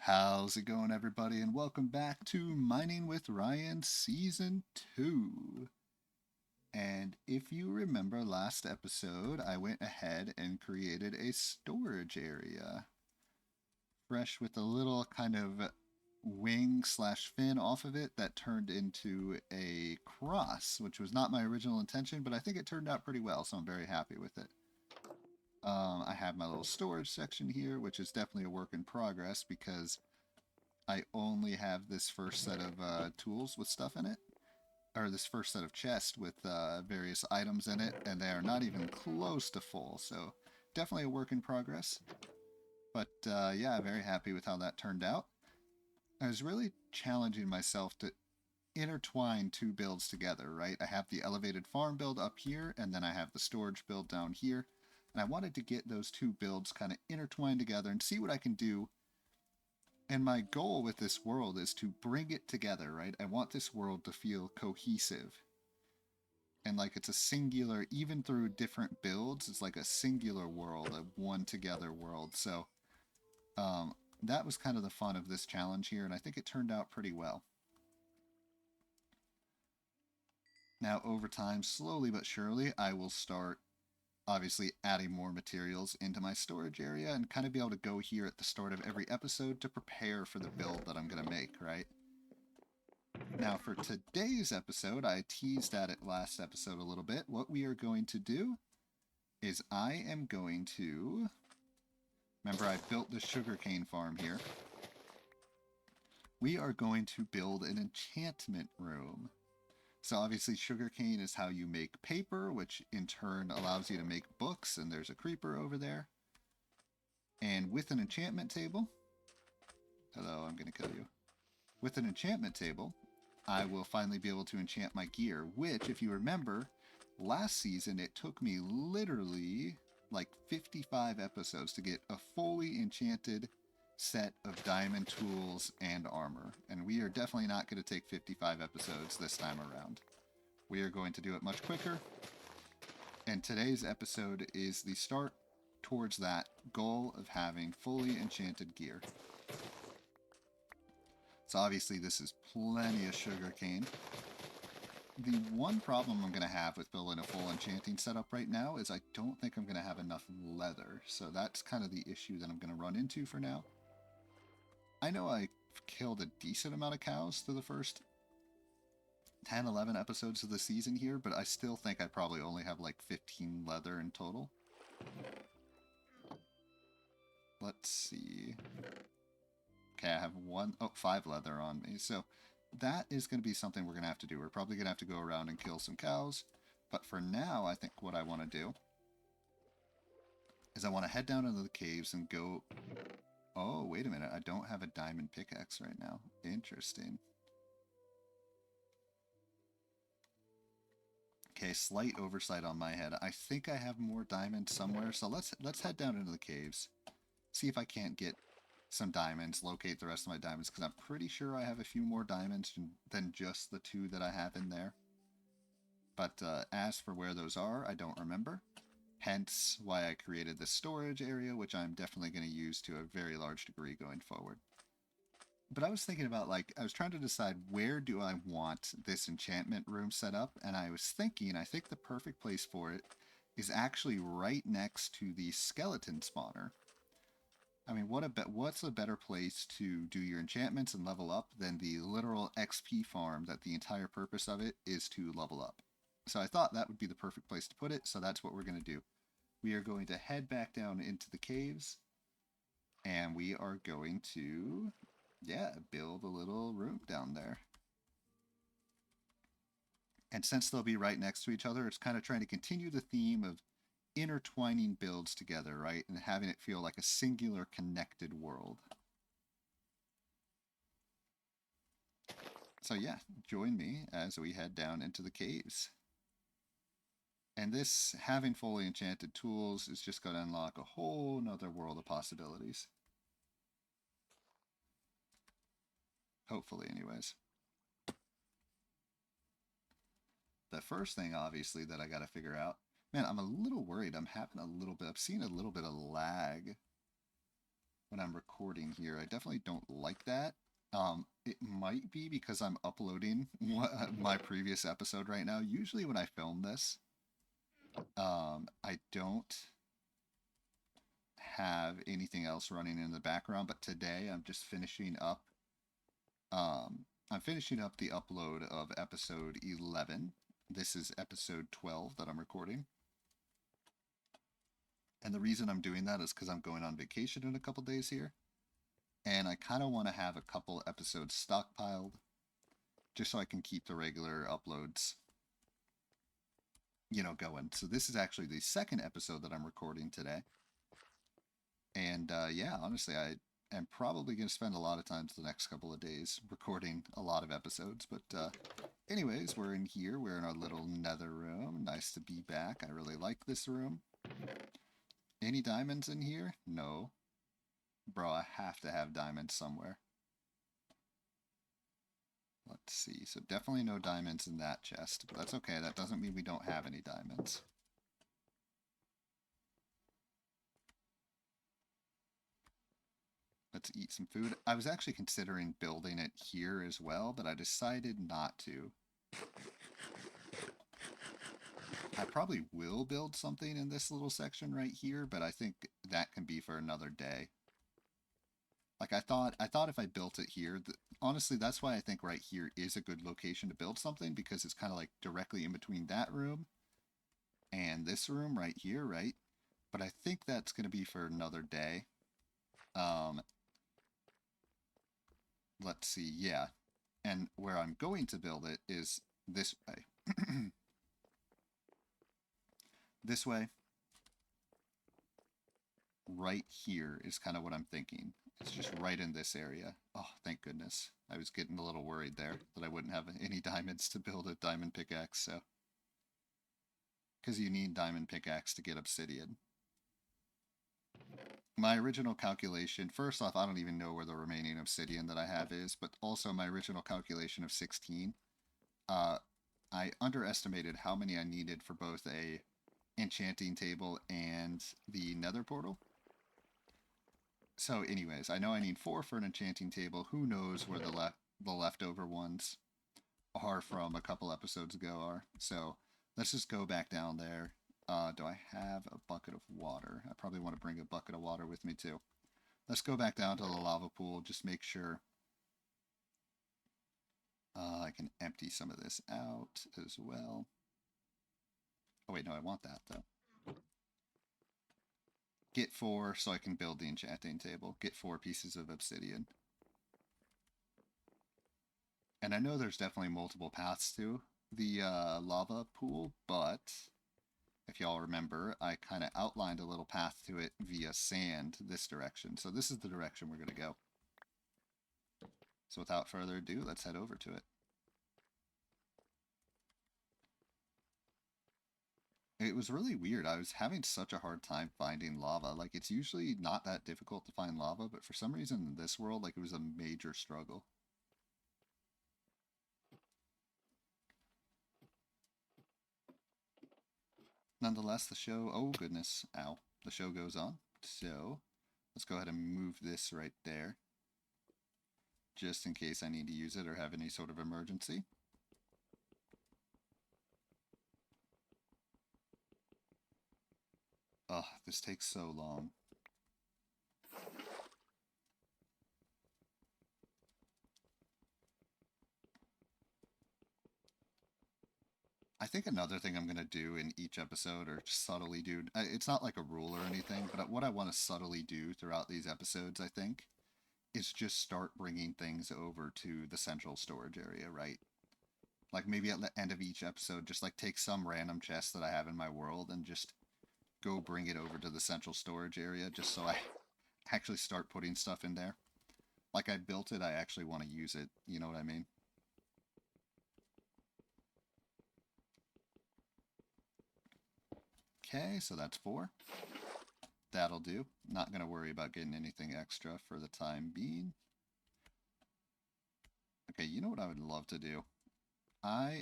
How's it going, everybody? And welcome back to Mining with Ryan Season 2. And if you remember last episode, I went ahead and created a storage area. Fresh with a little kind of wing slash fin off of it that turned into a cross, which was not my original intention, but I think it turned out pretty well, so I'm very happy with it. I have my little storage section here, which is definitely a work in progress because I only have this first set of tools with stuff in it, or this first set of chests with various items in it, and they are not even close to full. So definitely a work in progress. But yeah, very happy with how that turned out. I was really challenging myself to intertwine two builds together, right? I have the elevated farm build up here, and then I have the storage build down here. And I wanted to get those two builds kind of intertwined together and see what I can do. And my goal with this world is to bring it together, right? I want this world to feel cohesive. And like it's a singular, even through different builds, it's like a singular world, a one together world. So um, that was kind of the fun of this challenge here, and I think it turned out pretty well. Now, over time, slowly but surely, I will start obviously adding more materials into my storage area and kind of be able to go here at the start of every episode to prepare for the build that I'm going to make, right? Now, for today's episode, I teased at it last episode a little bit. What we are going to do is I am going to. Remember, I built the sugarcane farm here. We are going to build an enchantment room. So, obviously, sugarcane is how you make paper, which in turn allows you to make books, and there's a creeper over there. And with an enchantment table. Hello, I'm going to kill you. With an enchantment table, I will finally be able to enchant my gear, which, if you remember, last season it took me literally like 55 episodes to get a fully enchanted set of diamond tools and armor. And we are definitely not going to take 55 episodes this time around. We are going to do it much quicker. And today's episode is the start towards that goal of having fully enchanted gear. So obviously this is plenty of sugarcane. The one problem I'm going to have with building a full enchanting setup right now is I don't think I'm going to have enough leather. So that's kind of the issue that I'm going to run into for now. I know I killed a decent amount of cows through the first 10, 11 episodes of the season here, but I still think I probably only have like 15 leather in total. Let's see. Okay, I have 5 leather on me. So that is going to be something we're going to have to do. We're probably going to have to go around and kill some cows. But for now, I think what I want to do is I want to head down into the caves and go... Oh, wait a minute. I don't have a diamond pickaxe right now. Interesting. Okay, slight oversight on my head. I think I have more diamonds somewhere. So let's head down into the caves. See if I can't get some diamonds, locate the rest of my diamonds, because I'm pretty sure I have a few more diamonds than just the 2 that I have in there. But as for where those are, I don't remember. Hence why I created this storage area, which I'm definitely going to use to a very large degree going forward. But I was thinking about, like, I was trying to decide where do I want this enchantment room set up, and I was thinking, I think the perfect place for it is actually right next to the skeleton spawner. I mean, what's a better place to do your enchantments and level up than the literal XP farm that the entire purpose of it is to level up? So I thought that would be the perfect place to put it, so that's what we're going to do. We are going to head back down into the caves, and we are going to, yeah, build a little room down there. And since they'll be right next to each other, it's kind of trying to continue the theme of intertwining builds together, right? And having it feel like a singular connected world. So yeah, join me as we head down into the caves. And this, having fully enchanted tools, is just going to unlock a whole nother world of possibilities. Hopefully, anyways. The first thing, obviously, that I got to figure out... Man, I'm a little worried. I'm seeing a little bit of lag when I'm recording here. I definitely don't like that. It might be because I'm uploading my previous episode right now. Usually when I film this, I don't have anything else running in the background, but today I'm just finishing up. I'm finishing up the upload of episode 11. This is episode 12 that I'm recording. And the reason I'm doing that is because I'm going on vacation in a couple days here. And I kind of want to have a couple episodes stockpiled just so I can keep the regular uploads, going. So this is actually the second episode that I'm recording today. And yeah, honestly, I am probably going to spend a lot of times the next couple of days recording a lot of episodes. But anyways, we're in here. We're in our little nether room. Nice to be back. I really like this room. Any diamonds in here? No. Bro, I have to have diamonds somewhere. Let's see. So definitely no diamonds in that chest. But that's okay. That doesn't mean we don't have any diamonds. Let's eat some food. I was actually considering building it here as well, but I decided not to. I probably will build something in this little section right here, but I think that can be for another day. Like I thought if I built it here, honestly, that's why I think right here is a good location to build something, because it's kind of like directly in between that room and this room right here, right? But I think that's going to be for another day. Let's see, yeah. And where I'm going to build it is this way. This way. Right here is kind of what I'm thinking. It's just right in this area. Oh, thank goodness. I was getting a little worried there that I wouldn't have any diamonds to build a diamond pickaxe, so. Because you need diamond pickaxe to get obsidian. My original calculation, first off, I don't even know where the remaining obsidian that I have is, but also my original calculation of 16, I underestimated how many I needed for both a enchanting table and the nether portal. So anyways, I know I need 4 for an enchanting table. Who knows where the leftover ones are from a couple episodes ago are. So let's just go back down there. Do I have a bucket of water? I probably want to bring a bucket of water with me too. Let's go back down to the lava pool. Just make sure I can empty some of this out as well. Oh wait, no, I want that though. Get 4 so I can build the enchanting table. Get 4 pieces of obsidian. And I know there's definitely multiple paths to the lava pool, but if y'all remember, I kind of outlined a little path to it via sand this direction. So this is the direction we're going to go. So without further ado, let's head over to it. It was really weird. I was having such a hard time finding lava. Like, it's usually not that difficult to find lava, but for some reason in this world, like, it was a major struggle. Nonetheless, the show, oh goodness, ow, the show goes on. So let's go ahead and move this right there, just in case I need to use it or have any sort of emergency. Ugh, this takes so long. I think another thing I'm going to do in each episode, or subtly do, it's not like a rule or anything, but what I want to subtly do throughout these episodes, I think, is just start bringing things over to the central storage area, right? Like maybe at the end of each episode, just like take some random chest that I have in my world and just go bring it over to the central storage area just so I actually start putting stuff in there. Like I built it, I actually want to use it. You know what I mean? Okay, so that's 4. That'll do. Not going to worry about getting anything extra for the time being. Okay, you know what I would love to do?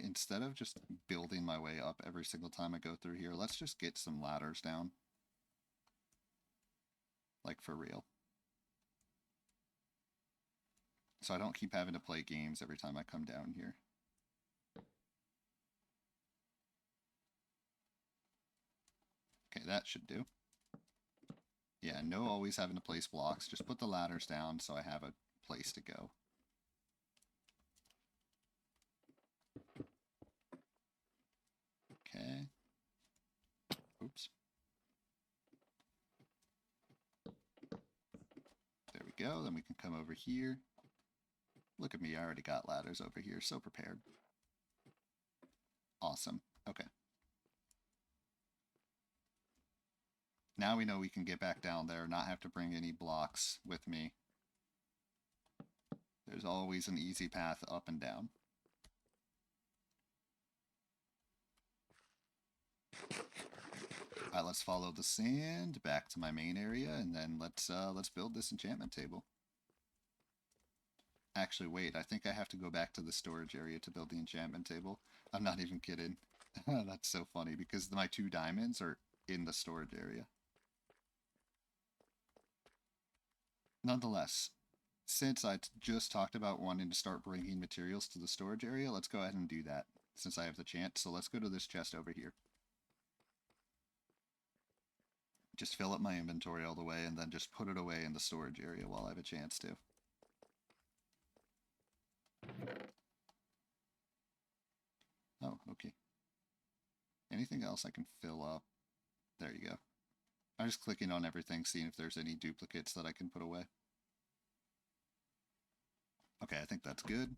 Instead of just building my way up every single time I go through here, let's just get some ladders down. Like, for real. so I don't keep having to play games every time I come down here. Okay, that should do. Yeah, no always having to place blocks. Just put the ladders down so I have a place to go. Okay. Oops. There we go. Then we can come over here. Look at me, I already got ladders over here, so prepared. Awesome. Okay. Now we know we can get back down there, not have to bring any blocks with me. There's always an easy path up and down. Alright, let's follow the sand back to my main area, and then let's build this enchantment table. Actually, wait, I think I have to go back to the storage area to build the enchantment table. I'm not even kidding. That's so funny, because my 2 diamonds are in the storage area. Nonetheless, since I just talked about wanting to start bringing materials to the storage area, let's go ahead and do that, since I have the chance. So let's go to this chest over here. Just fill up my inventory all the way, and then just put it away in the storage area while I have a chance to. Oh, okay. Anything else I can fill up? There you go. I'm just clicking on everything, seeing if there's any duplicates that I can put away. Okay, I think that's good.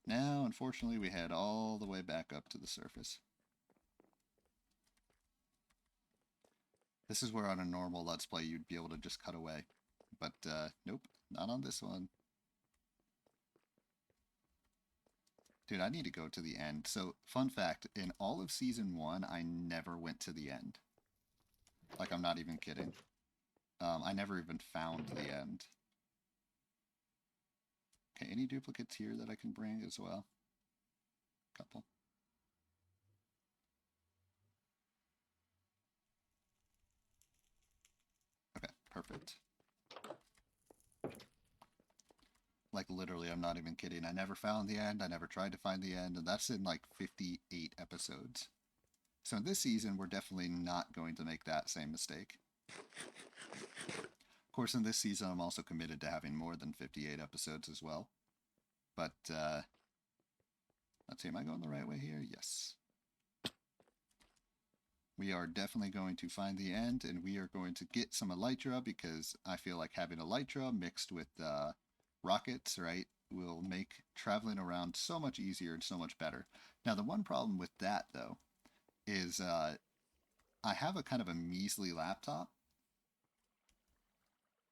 Now, unfortunately, we head all the way back up to the surface. This is where on a normal Let's Play you'd be able to just cut away. But, nope, not on this one. Dude, I need to go to the end. So, fun fact, in all of Season 1, I never went to the end. Like, I'm not even kidding. I never even found the end. Okay, any duplicates here that I can bring as well? Couple. Okay, perfect. Like, literally, I'm not even kidding. I never found the end. I never tried to find the end. And that's in, like, 58 episodes. So in this season, we're definitely not going to make that same mistake. Of course, in this season, I'm also committed to having more than 58 episodes as well. But, let's see, am I going the right way here? Yes. We are definitely going to find the end, and we are going to get some elytra, because I feel like having elytra mixed with rockets, right, will make traveling around so much easier and so much better. Now, the one problem with that, though, is I have a kind of a measly laptop.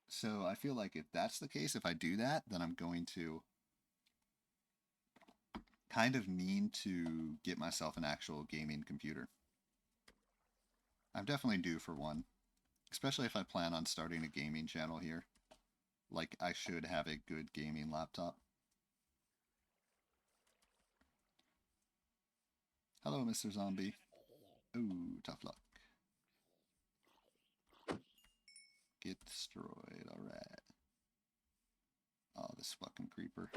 So I feel like if that's the case, if I do that, then I'm going to kind of need to get myself an actual gaming computer. I'm definitely due for one, especially if I plan on starting a gaming channel here. Like, I should have a good gaming laptop. Hello, Mr. Zombie. Ooh, tough luck. Get destroyed, alright. Oh, this fucking creeper.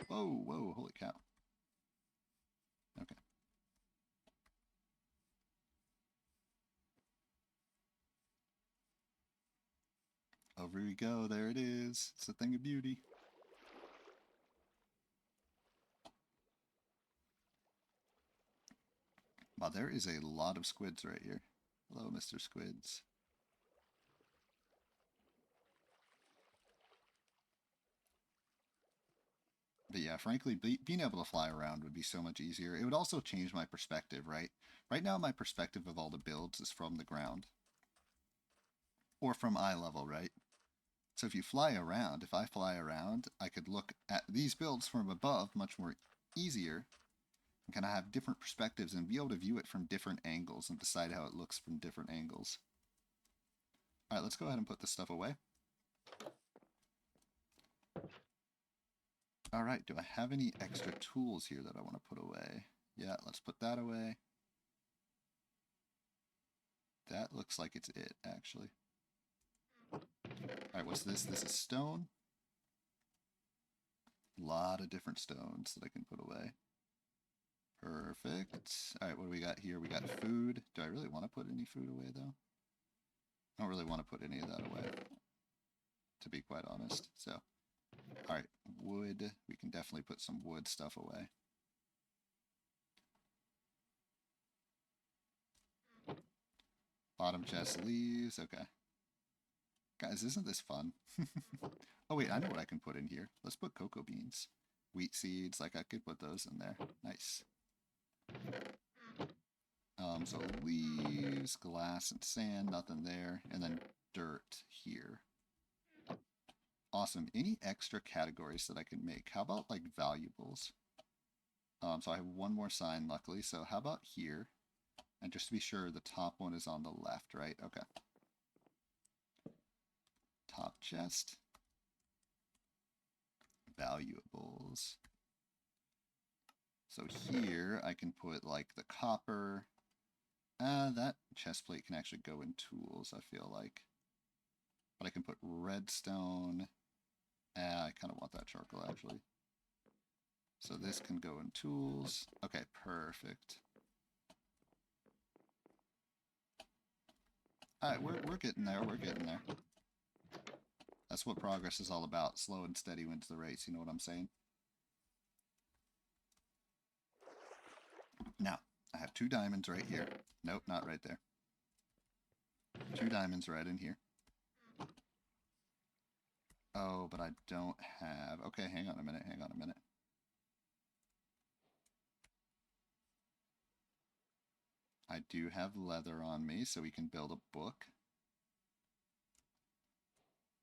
Whoa, whoa, holy cow. Okay. Over we go, there it is. It's a thing of beauty. Wow, there is a lot of squids right here. Hello, Mr. Squids. But yeah, frankly, being able to fly around would be so much easier. It would also change my perspective, right? Right now, my perspective of all the builds is from the ground. Or from eye level, right? So if you fly around, if I fly around, I could look at these builds from above much more easier and kind of have different perspectives and be able to view it from different angles and decide how it looks from different angles. Alright, let's go ahead and put this stuff away. Alright, do I have any extra tools here that I want to put away? Yeah, let's put that away. That looks like it's it, actually. Alright, what's this? This is stone. A lot of different stones that I can put away. Perfect. Alright, what do we got here? We got food. Do I really want to put any food away, though? I don't really want to put any of that away, to be quite honest. So, alright, wood. We can definitely put some wood stuff away. Bottom chest leaves. Okay. Guys, isn't this fun? Oh, wait, I know what I can put in here. Let's put cocoa beans. Wheat seeds, like I could put those in there. Nice. So leaves, glass, and sand, nothing there. And then dirt here. Awesome. Any extra categories that I can make? How about, like, valuables? So I have one more sign, luckily. So how about here? And just to be sure, the top one is on the left, right? Okay. Top chest. Valuables. So here I can put like the copper. That chest plate can actually go in tools, I feel like. But I can put redstone. I kind of want that charcoal actually. So this can go in tools. Okay, perfect. Alright, we're getting there, we're getting there. That's what progress is all about. Slow and steady wins the race, you know what I'm saying? Now, I have 2 diamonds right here. Nope, not right there. 2 diamonds right in here. Oh, but I don't have... Okay, hang on a minute, hang on a minute. I do have leather on me, so we can build a book.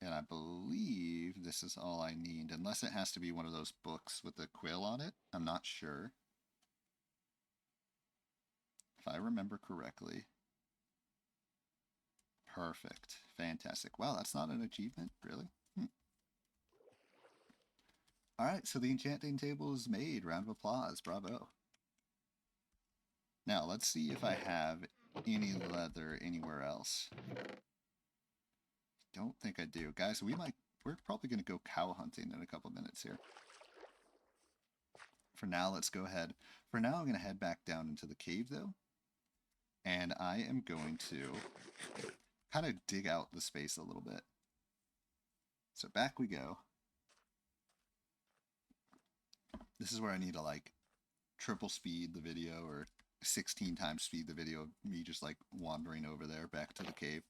And I believe this is all I need, unless it has to be one of those books with the quill on it. I'm not sure. If I remember correctly. Perfect. Fantastic. Wow, that's not an achievement, really? Alright, so the enchanting table is made. Round of applause. Bravo. Now, let's see if I have any leather anywhere else. Don't think I do. Guys, we're probably going to go cow hunting in a couple minutes here. For now, let's go ahead. For now, I'm going to head back down into the cave, though. And I am going to kind of dig out the space a little bit. So back we go. This is where I need to, like, triple speed the video or 16 times speed the video of me just, like, wandering over there back to the cave.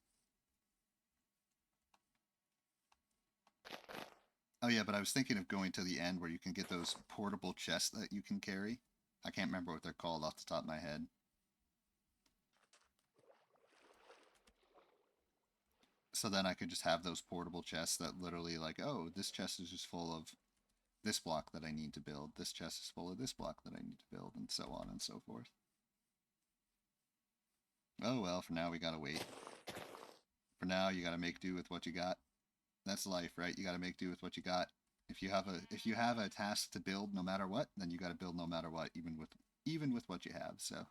Oh yeah, but I was thinking of going to the end where you can get those portable chests that you can carry. I can't remember what they're called off the top of my head. So then I could just have those portable chests that literally like, oh, this chest is just full of this block that I need to build. This chest is full of this block that I need to build, and so on and so forth. Oh well, for now we gotta wait. For now, you gotta make do with what you got. That's life, right? You gotta make do with what you got. If you have a task to build no matter what, then you gotta build no matter what, even with what you have. So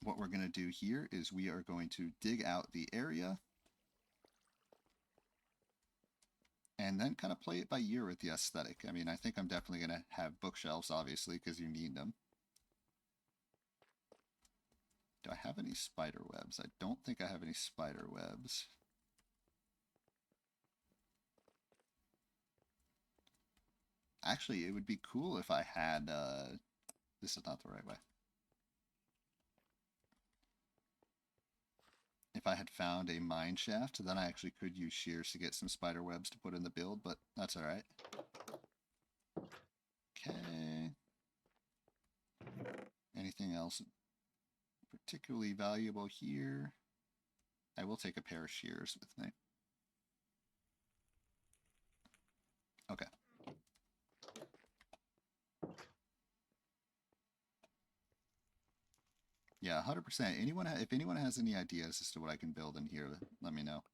what we're going to do here is we are going to dig out the area and then kind of play it by ear with the aesthetic. I mean, I think I'm definitely going to have bookshelves, obviously, because you need them. Do I have any spider webs? I don't think I have any spider webs. Actually, it would be cool if I had... this is not the right way. If I had found a mine shaft, then I actually could use shears to get some spider webs to put in the build, but that's alright. Okay. Anything else particularly valuable here? I will take a pair of shears with me. Okay. Yeah, 100%. If anyone has any ideas as to what I can build in here, let me know.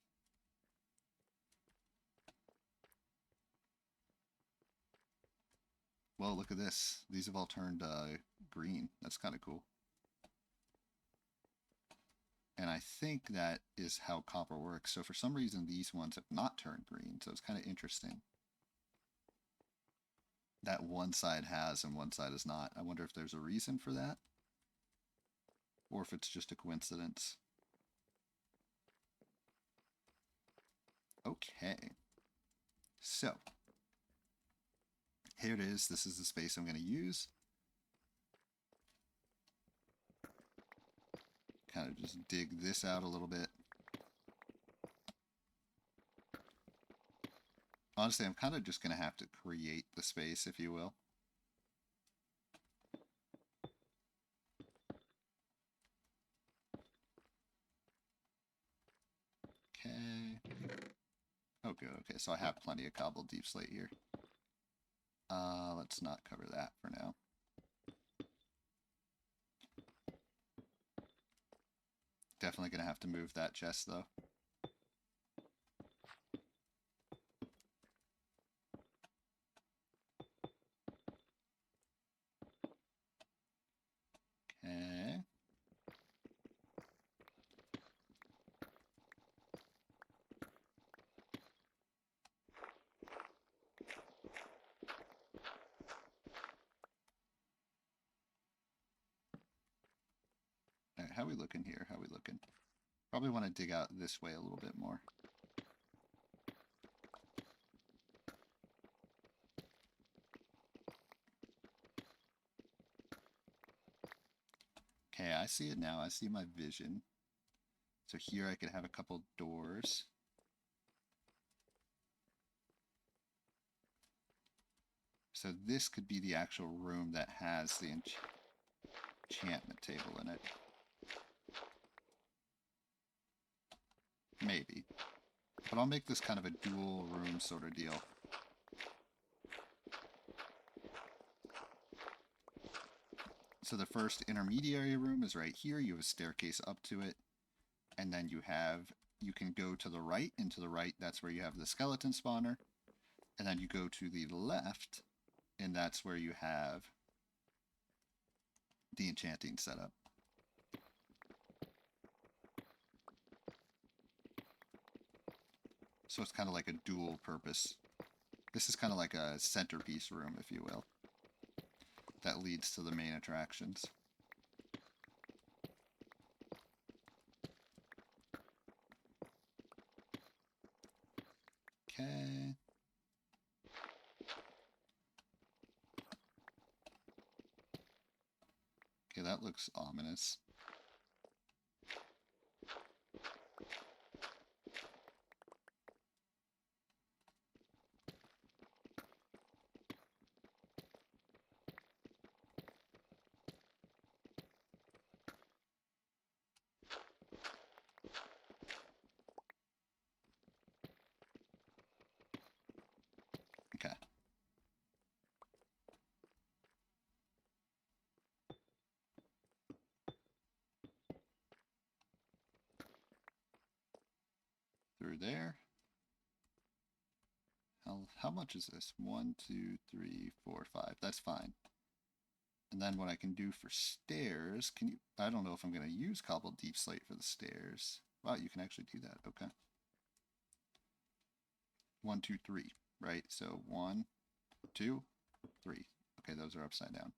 Well, look at this. These have all turned green. That's kind of cool. And I think that is how copper works. So for some reason, these ones have not turned green. So it's kind of interesting that one side has and one side is not. I wonder if there's a reason for that or if it's just a coincidence. Okay. So here it is. This is the space I'm going to use. Kind of just dig this out a little bit. Honestly, I'm kind of just going to have to create the space, if you will. Okay. Oh, good. Okay, so I have plenty of cobbled deep slate here. Let's not cover that for now. Definitely going to have to move that chest, though. Okay. All right, how are we looking here? How are we looking? Probably want to dig out this way a little bit more. Okay, I see it now. I see my vision. So here I could have a couple doors. So this could be the actual room that has the enchantment table in it. Maybe. But I'll make this kind of a dual room sort of deal. So the first intermediary room is right here. You have a staircase up to it. And then you can go to the right, and to the right, that's where you have the skeleton spawner. And then you go to the left, and that's where you have the enchanting setup. So it's kind of like a dual purpose. This is kind of like a centerpiece room, if you will, that leads to the main attractions. Okay. Okay, that looks ominous. Okay. Through there. How much is this? 1, 2, 3, 4, 5. That's fine. And then what I can do for stairs, I don't know if I'm going to use cobbled deep slate for the stairs. Wow, you can actually do that. Okay. 1, 2, 3, right? So 1, 2, 3. Okay, those are upside down.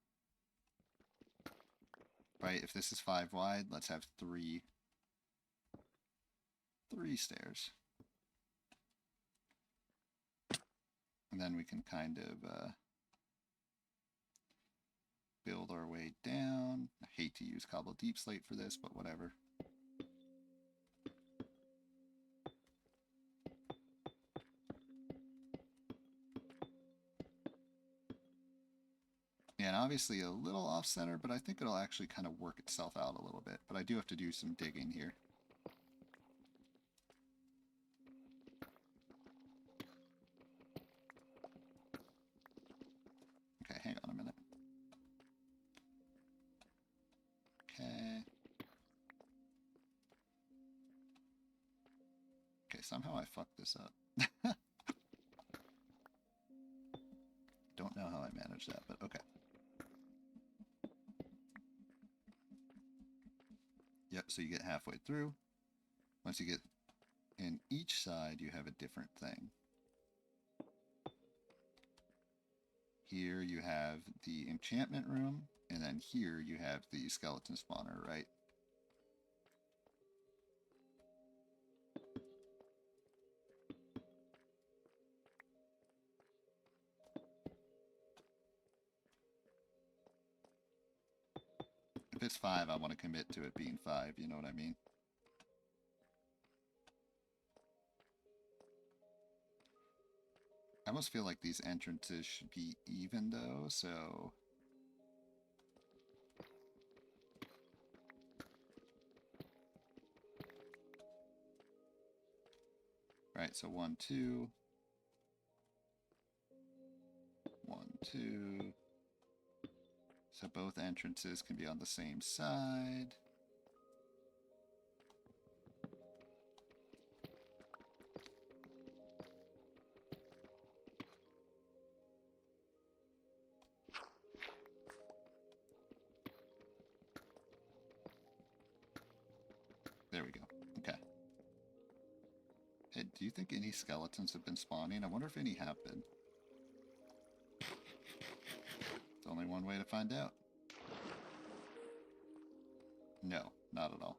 Right, if this is 5 wide, let's have three stairs. And then we can kind of build our way down. I hate to use cobbled deep slate for this, but whatever. And obviously a little off-center, but I think it'll actually kind of work itself out a little bit. But I do have to do some digging here. Okay, hang on a minute. Okay. Okay, somehow I fucked this up. Don't know how I managed damage that, but okay. Yep, so you get halfway through. Once you get in each side, you have a different thing. Here you have the enchantment room, and then here you have the skeleton spawner, right? If it's 5, I want to commit to it being 5, you know what I mean? I almost feel like these entrances should be even though, so... Right, so 1, 2. 1, 2. So both entrances can be on the same side. There we go. Okay. Hey, do you think any skeletons have been spawning? I wonder if any have been. It's only one way to find out. No, not at all.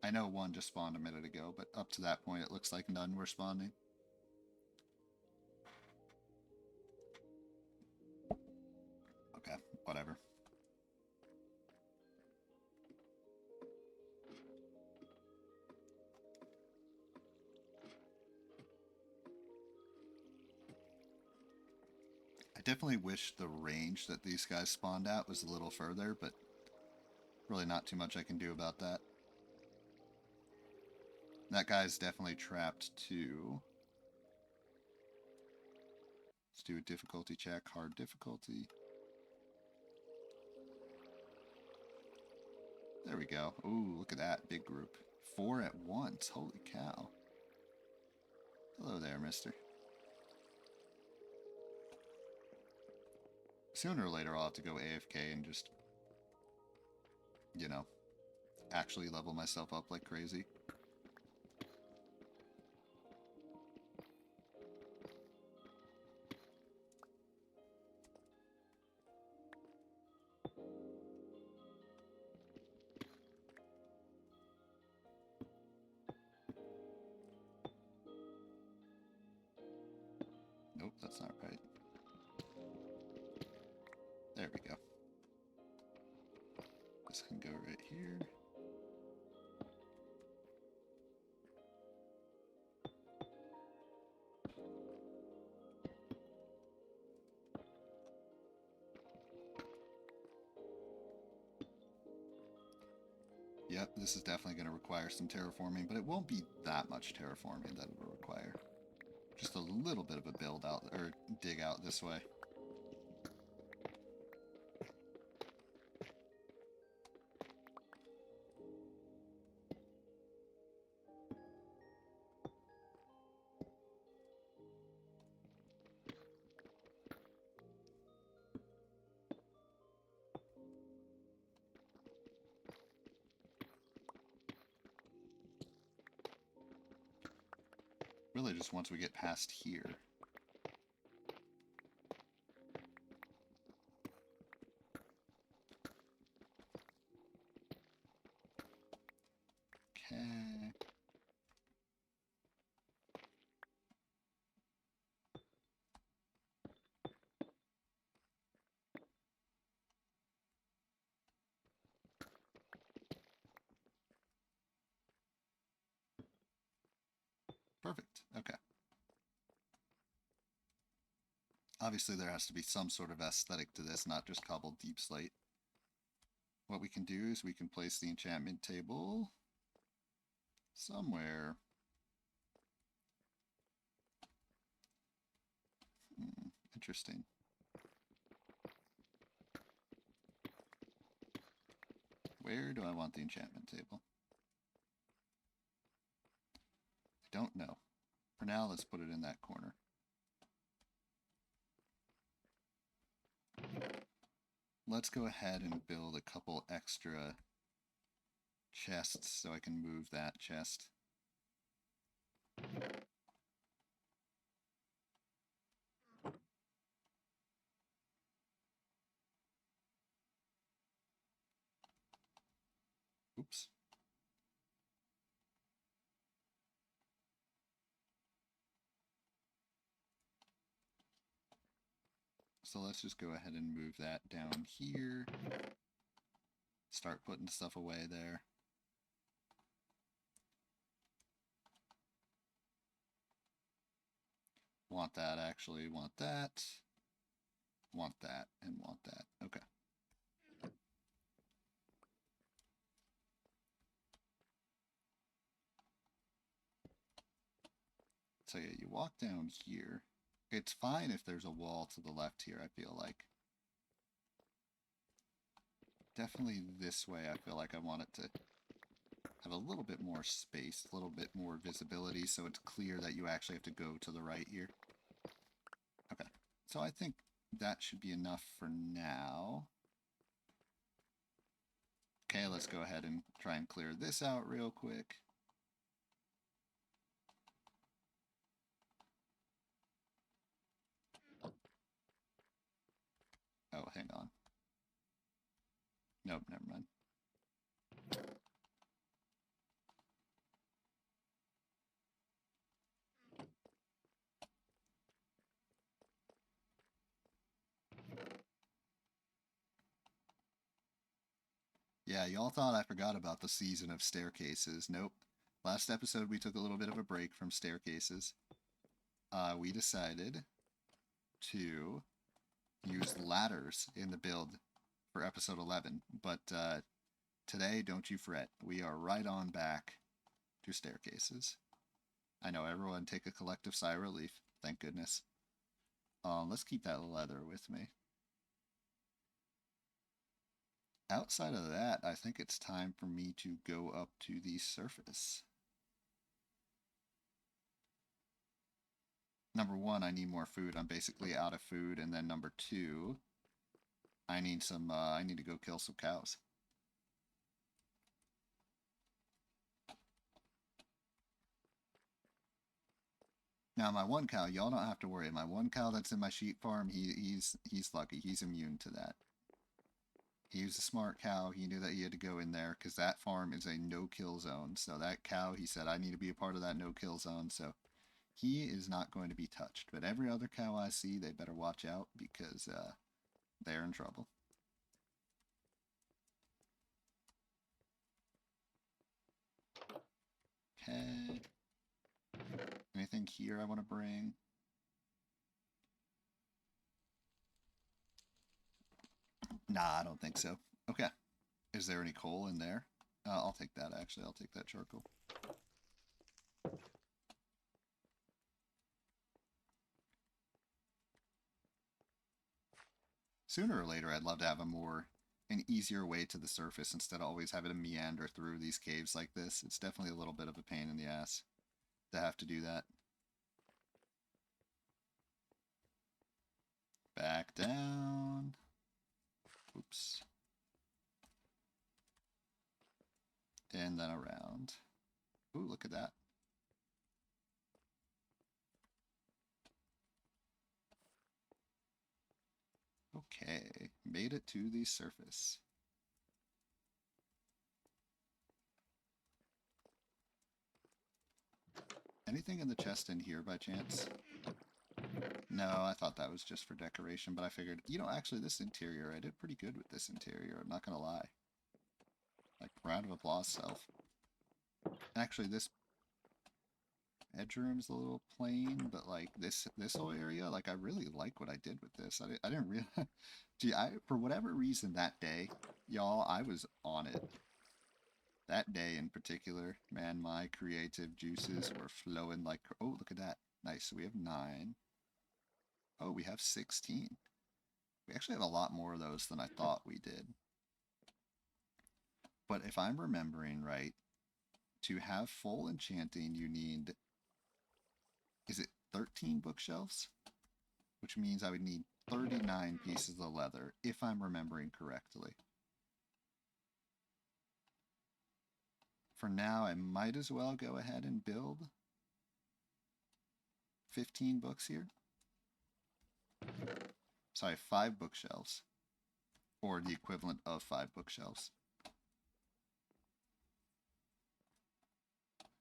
I know one just spawned a minute ago, but up to that point it looks like none were spawning. Okay, whatever. I definitely wish the range that these guys spawned at was a little further, but really not too much I can do about that. That guy's definitely trapped too. Let's do a difficulty check, hard difficulty. There we go. Ooh, look at that, big group. 4 at once, holy cow. Hello there, mister. Sooner or later I'll have to go AFK and just, you know, actually level myself up like crazy. Nope, that's not right. There we go. This can go right here. Yep, this is definitely going to require some terraforming, but it won't be that much terraforming that it will require. Just a little bit of a build out, or dig out this way. Really just once we get past here. Okay. Perfect. Okay. Obviously there has to be some sort of aesthetic to this, not just cobbled deep slate. What we can do is we can place the enchantment table somewhere. Interesting. Where do I want the enchantment table? I don't know. For now, let's put it in that corner. let's go ahead and build a couple extra chests so I can move that chest. Oops. So let's just go ahead and move that down here. Start putting stuff away there. Want that, actually. Want that. Want that. And want that. Okay. So yeah, you walk down here. It's fine if there's a wall to the left here, I feel like. Definitely this way, I feel like I want it to have a little bit more space, a little bit more visibility, so it's clear that you actually have to go to the right here. Okay, so I think that should be enough for now. Okay, let's go ahead and try and clear this out real quick. Oh, hang on. Nope, never mind. Yeah, y'all thought I forgot about the season of staircases. Nope. Last episode, we took a little bit of a break from staircases. We decided to use ladders in the build for episode 11. But today, don't you fret. We are right on back to staircases. I know everyone take a collective sigh of relief. Thank goodness. Let's keep that leather with me. Outside of that, I think it's time for me to go up to the surface. Number one, I need more food. I'm basically out of food. And then number two, I need to go kill some cows. Now, my one cow, y'all don't have to worry. My one cow that's in my sheep farm, he's lucky. He's immune to that. He was a smart cow. He knew that he had to go in there because that farm is a no-kill zone. So that cow, he said, I need to be a part of that no-kill zone. So he is not going to be touched. But every other cow I see, they better watch out because they're in trouble. Okay. Anything here I want to bring? Nah, I don't think so. Okay. Is there any coal in there? I'll take that, actually. I'll take that charcoal. Sooner or later, I'd love to have an easier way to the surface instead of always having to meander through these caves like this. It's definitely a little bit of a pain in the ass to have to do that. Back down. Oops. And then around. Ooh, look at that. Okay, made it to the surface. Anything in the chest in here by chance? No, I thought that was just for decoration, but I figured, actually this interior, I did pretty good with this interior, I'm not gonna lie. Like, round of applause, self. Actually, this bedroom's a little plain, but like this whole area, like I really like what I did with this. I didn't really, gee, for whatever reason that day, y'all, I was on it. That day in particular, man, my creative juices were flowing like, oh, look at that. Nice, so we have 9. Oh, we have 16. We actually have a lot more of those than I thought we did. But if I'm remembering right, to have full enchanting, you need, is it 13 bookshelves? Which means I would need 39 pieces of leather, if I'm remembering correctly. For now, I might as well go ahead and build 15 books here. Sorry, 5 bookshelves. Or the equivalent of 5 bookshelves.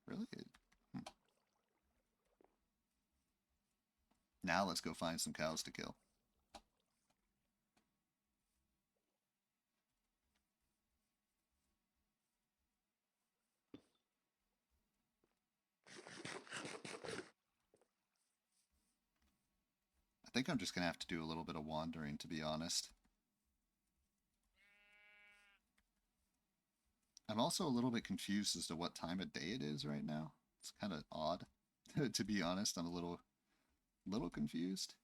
Really? Now let's go find some cows to kill. I think I'm just going to have to do a little bit of wandering, to be honest. I'm also a little bit confused as to what time of day it is right now. It's kind of odd. To be honest, I'm a little confused.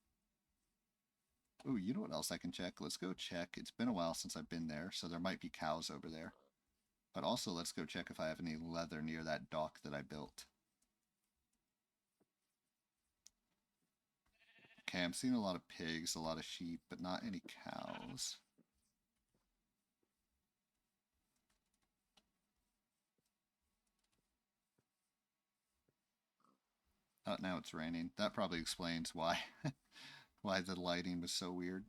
Ooh, you know what else I can check? Let's go check. It's been a while since I've been there, so there might be cows over there. But also, let's go check if I have any leather near that dock that I built. Okay, I'm seeing a lot of pigs, a lot of sheep, but not any cows. Oh, now it's raining. That probably explains why why the lighting was so weird.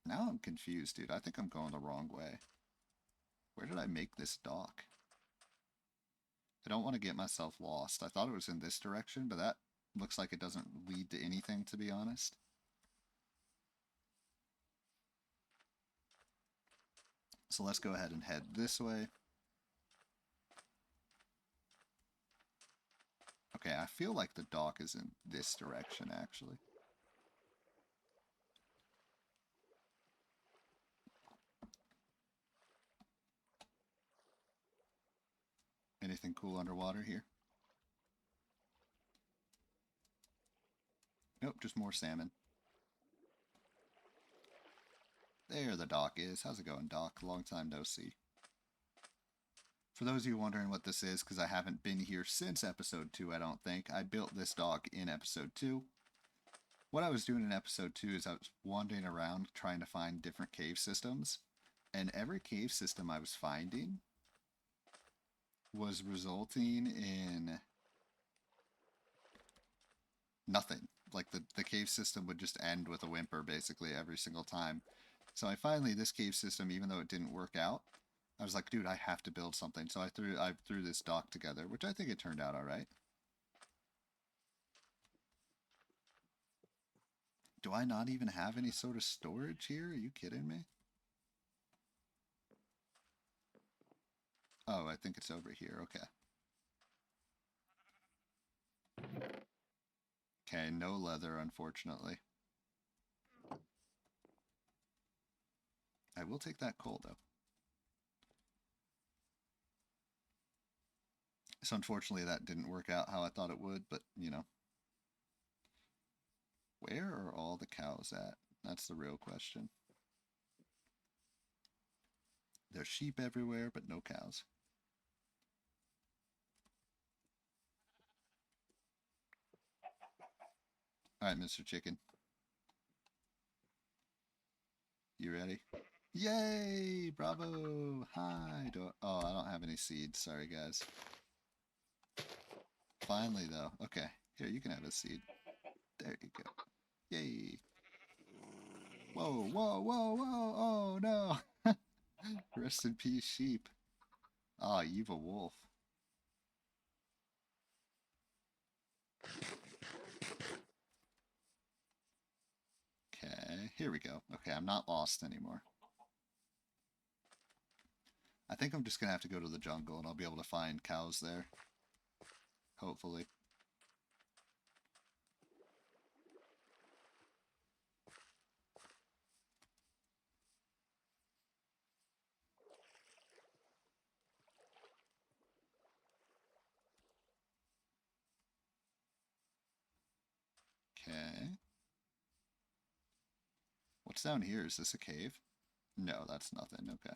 Now I'm confused, dude. I think I'm going the wrong way. Where did I make this dock? I don't want to get myself lost. I thought it was in this direction, but that looks like it doesn't lead to anything, to be honest. So let's go ahead and head this way. Okay, I feel like the dock is in this direction, actually. Anything cool underwater here? Nope, just more salmon. There the dock is. How's it going, Doc? Long time no see. For those of you wondering what this is, because I haven't been here since episode 2, I don't think, I built this dock in episode 2. What I was doing in episode 2 is I was wandering around trying to find different cave systems, and every cave system I was finding was resulting in nothing. Like the cave system would just end with a whimper basically every single time. So I finally, this cave system, even though it didn't work out, I was like, dude, I have to build something. So I threw this dock together, which I think it turned out all right. Do I not even have any sort of storage here? Are you kidding me? Oh, I think it's over here. Okay. Okay, no leather, unfortunately. I will take that coal, though. So unfortunately that didn't work out how I thought it would, but, you know. Where are all the cows at? That's the real question. There's sheep everywhere, but no cows. Alright, Mr. Chicken. You ready? Yay! Bravo! Hi! Oh, I don't have any seeds. Sorry, guys. Finally, though. Okay. Here, you can have a seed. There you go. Yay! Whoa, whoa, whoa, whoa! Oh, no! Rest in peace, sheep. Ah, evil wolf. Okay, here we go. Okay, I'm not lost anymore. I think I'm just gonna have to go to the jungle and I'll be able to find cows there. Hopefully. Okay. What's down here? Is this a cave? No, that's nothing. Okay.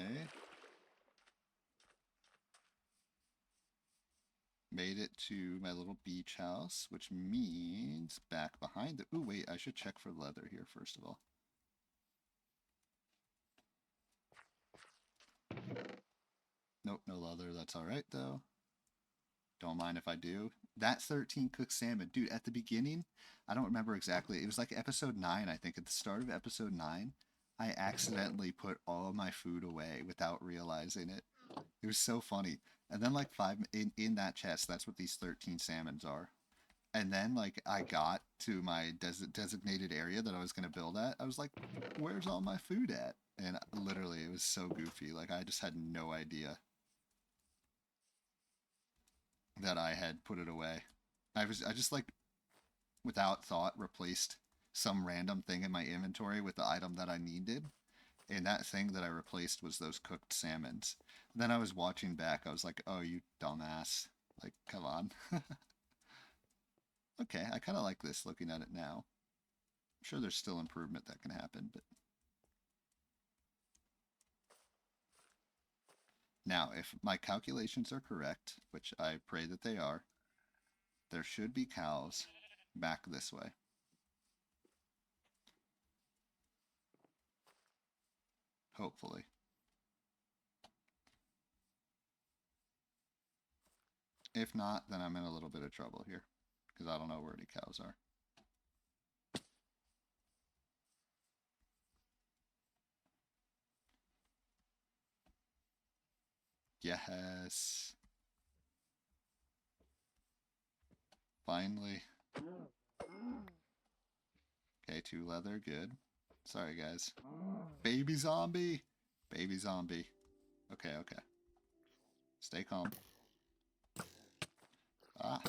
Okay. Made it to my little beach house, which means back behind the... Ooh, wait, I should check for leather here first of all. Nope, no leather. That's all right, though. Don't mind if I do. That's 13 cooked salmon. Dude, at the beginning, I don't remember exactly. It was like episode 9, I think. At the start of episode 9, I accidentally put all of my food away without realizing it. It was so funny. And then like in that chest, that's what these 13 salmons are. And then like I got to my designated area that I was going to build at. I was like, where's all my food at? And literally it was so goofy. Like I just had no idea that I had put it away. I just like without thought replaced some random thing in my inventory with the item that I needed. And that thing that I replaced was those cooked salmons. Then I was watching back. I was like, oh, you dumbass. Like, come on. Okay, I kind of like this looking at it now. I'm sure there's still improvement that can happen, but now if my calculations are correct, which I pray that they are, there should be cows back this way. Hopefully. If not, then I'm in a little bit of trouble here because I don't know where any cows are. Yes. Finally. Okay, 2 leather, good. Sorry, guys. Baby zombie! Baby zombie. Okay, okay. Stay calm. Ah.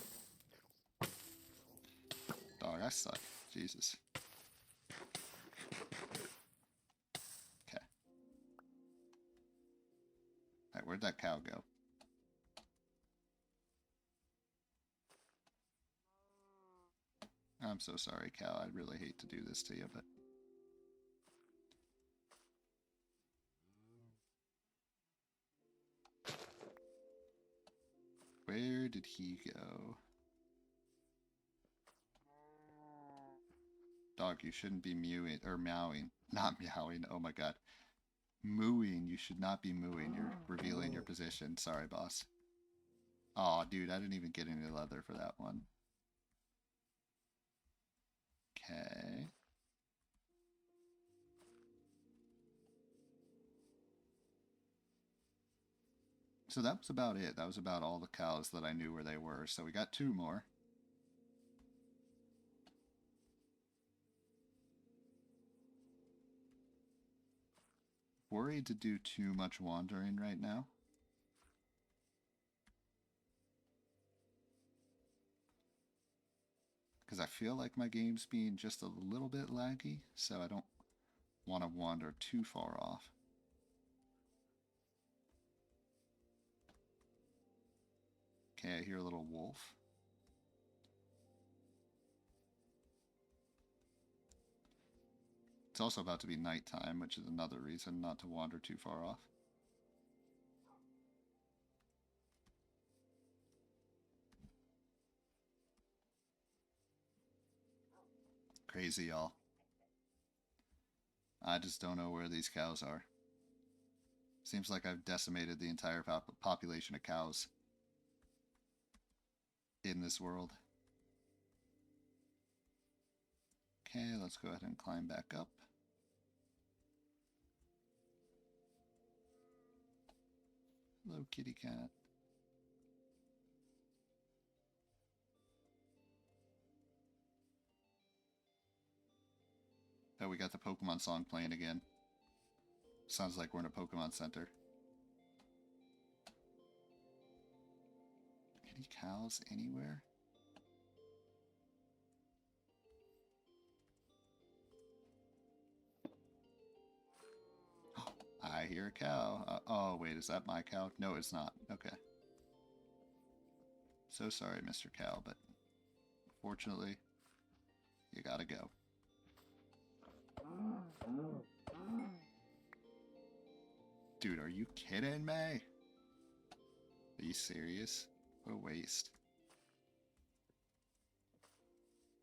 Dog, I suck. Jesus. Okay. Alright, where'd that cow go? I'm so sorry, cow. I really hate to do this to you, but... Where did he go? Dog, you shouldn't be mewing, or meowing. Not meowing, oh my god. Mooing, you should not be mooing. You're revealing your position. Sorry, boss. Aw, dude, I didn't even get any leather for that one. Okay. So that was about it. That was about all the cows that I knew where they were. So we got 2 more. Worried to do too much wandering right now. Because I feel like my game's being just a little bit laggy, so I don't want to wander too far off. Okay, I hear a little wolf. It's also about to be nighttime, which is another reason not to wander too far off. Crazy, y'all. I just don't know where these cows are. Seems like I've decimated the entire population of cows in this world. Okay, let's go ahead and climb back up. Hello, kitty cat. Oh, we got the Pokemon song playing again. Sounds like we're in a Pokemon Center. Any cows anywhere? I hear a cow. Oh, wait, is that my cow? No, it's not. Okay. So sorry, Mr. Cow, but fortunately, you gotta go. Dude, are you kidding me? Are you serious? What a waste.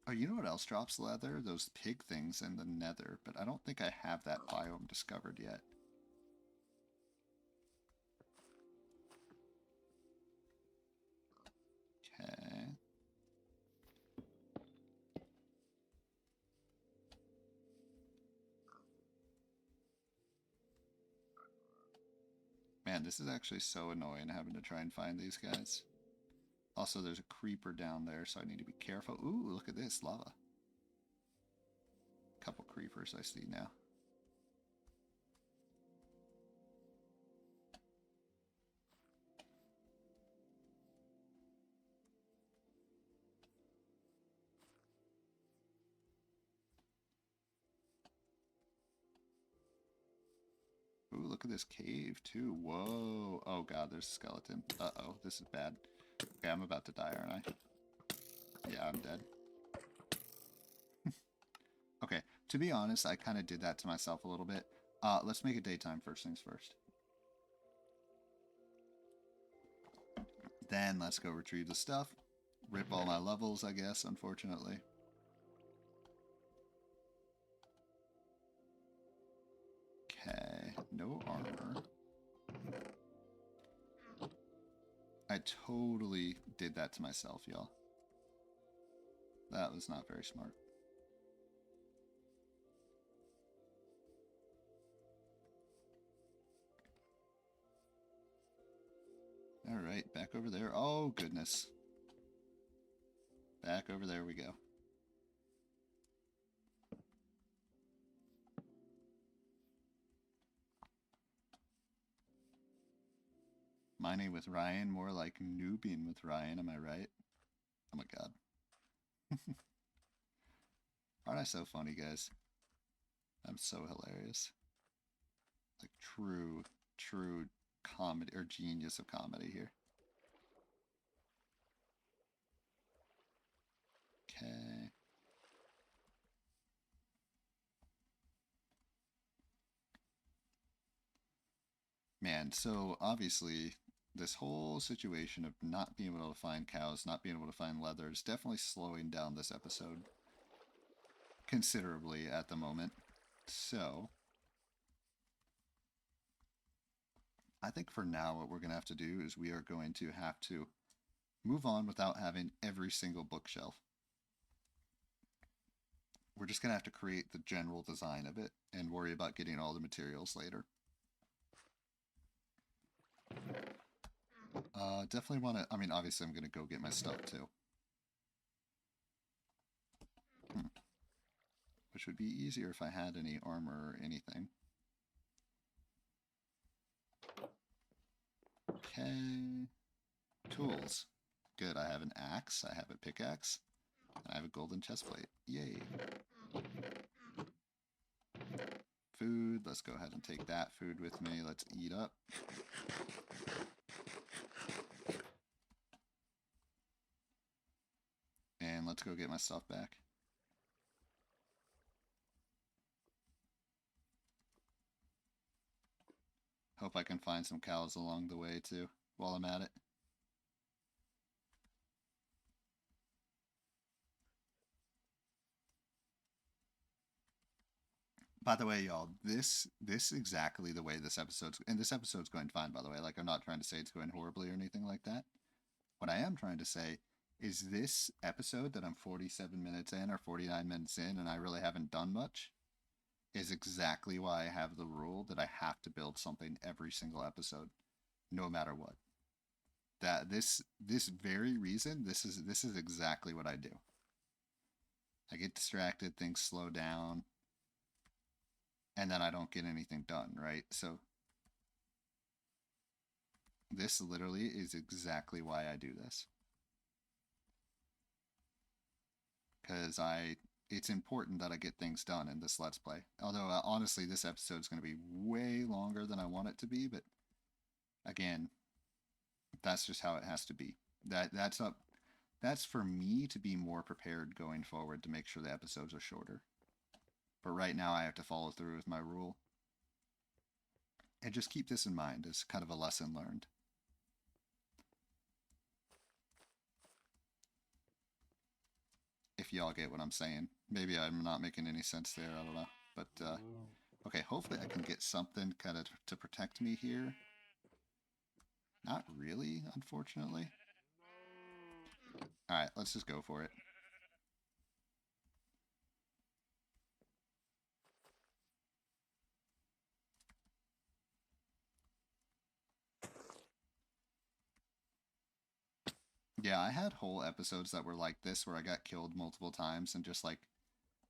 Oh, you know what else drops leather? Those pig things in the nether, but I don't think I have that biome discovered yet. Okay. Man, this is actually so annoying having to try and find these guys. Also, there's a creeper down there, so I need to be careful. Ooh, look at this, lava. Couple creepers I see now. Ooh, look at this cave, too. Whoa. Oh, God, there's a skeleton. Uh-oh, this is bad. Okay, I'm about to die, aren't I? Yeah, I'm dead. Okay, to be honest, I kind of did that to myself a little bit. Let's make it daytime first things first. Then let's go retrieve the stuff. Rip all my levels, I guess, unfortunately. Okay, no armor. I totally did that to myself, y'all. That was not very smart. Alright, back over there. Oh, goodness. Back over there we go. Mining with Ryan, more like noobing with Ryan, am I right? Oh my god. Aren't I so funny, guys? I'm so hilarious. Like true comedy, or genius of comedy here. Okay. Man, so obviously this whole situation of not being able to find cows, not being able to find leather is definitely slowing down this episode considerably at the moment. So, I think for now what we're going to have to do is we are going to have to move on without having every single bookshelf. We're just going to have to create the general design of it and worry about getting all the materials later. Definitely want to, I mean, obviously I'm going to go get my stuff too. Which would be easier if I had any armor or anything. Okay. Tools. Good, I have an axe, I have a pickaxe, and I have a golden chestplate. Yay. Food, let's go ahead and take that food with me. Let's eat up. And let's go get my stuff back. Hope I can find some cows along the way too, while I'm at it. By the way, y'all, this exactly the way this episode's going fine, by the way. Like, I'm not trying to say it's going horribly or anything like that. What I am trying to say is this episode that I'm 47 minutes in or 49 minutes in and I really haven't done much is exactly why I have the rule that I have to build something every single episode, no matter what. That this very reason, this is exactly what I do. I get distracted, things slow down, and then I don't get anything done, right? So this literally is exactly why I do this. Because it's important that I get things done in this Let's Play. Although, honestly, this episode is going to be way longer than I want it to be, but again, that's just how it has to be. That's for me to be more prepared going forward to make sure the episodes are shorter. But right now I have to follow through with my rule. And just keep this in mind as kind of a lesson learned. If y'all get what I'm saying. Maybe I'm not making any sense there, I don't know. But, okay, hopefully I can get something kind of to protect me here. Not really, unfortunately. Alright, let's just go for it. Yeah, I had whole episodes that were like this where I got killed multiple times and just like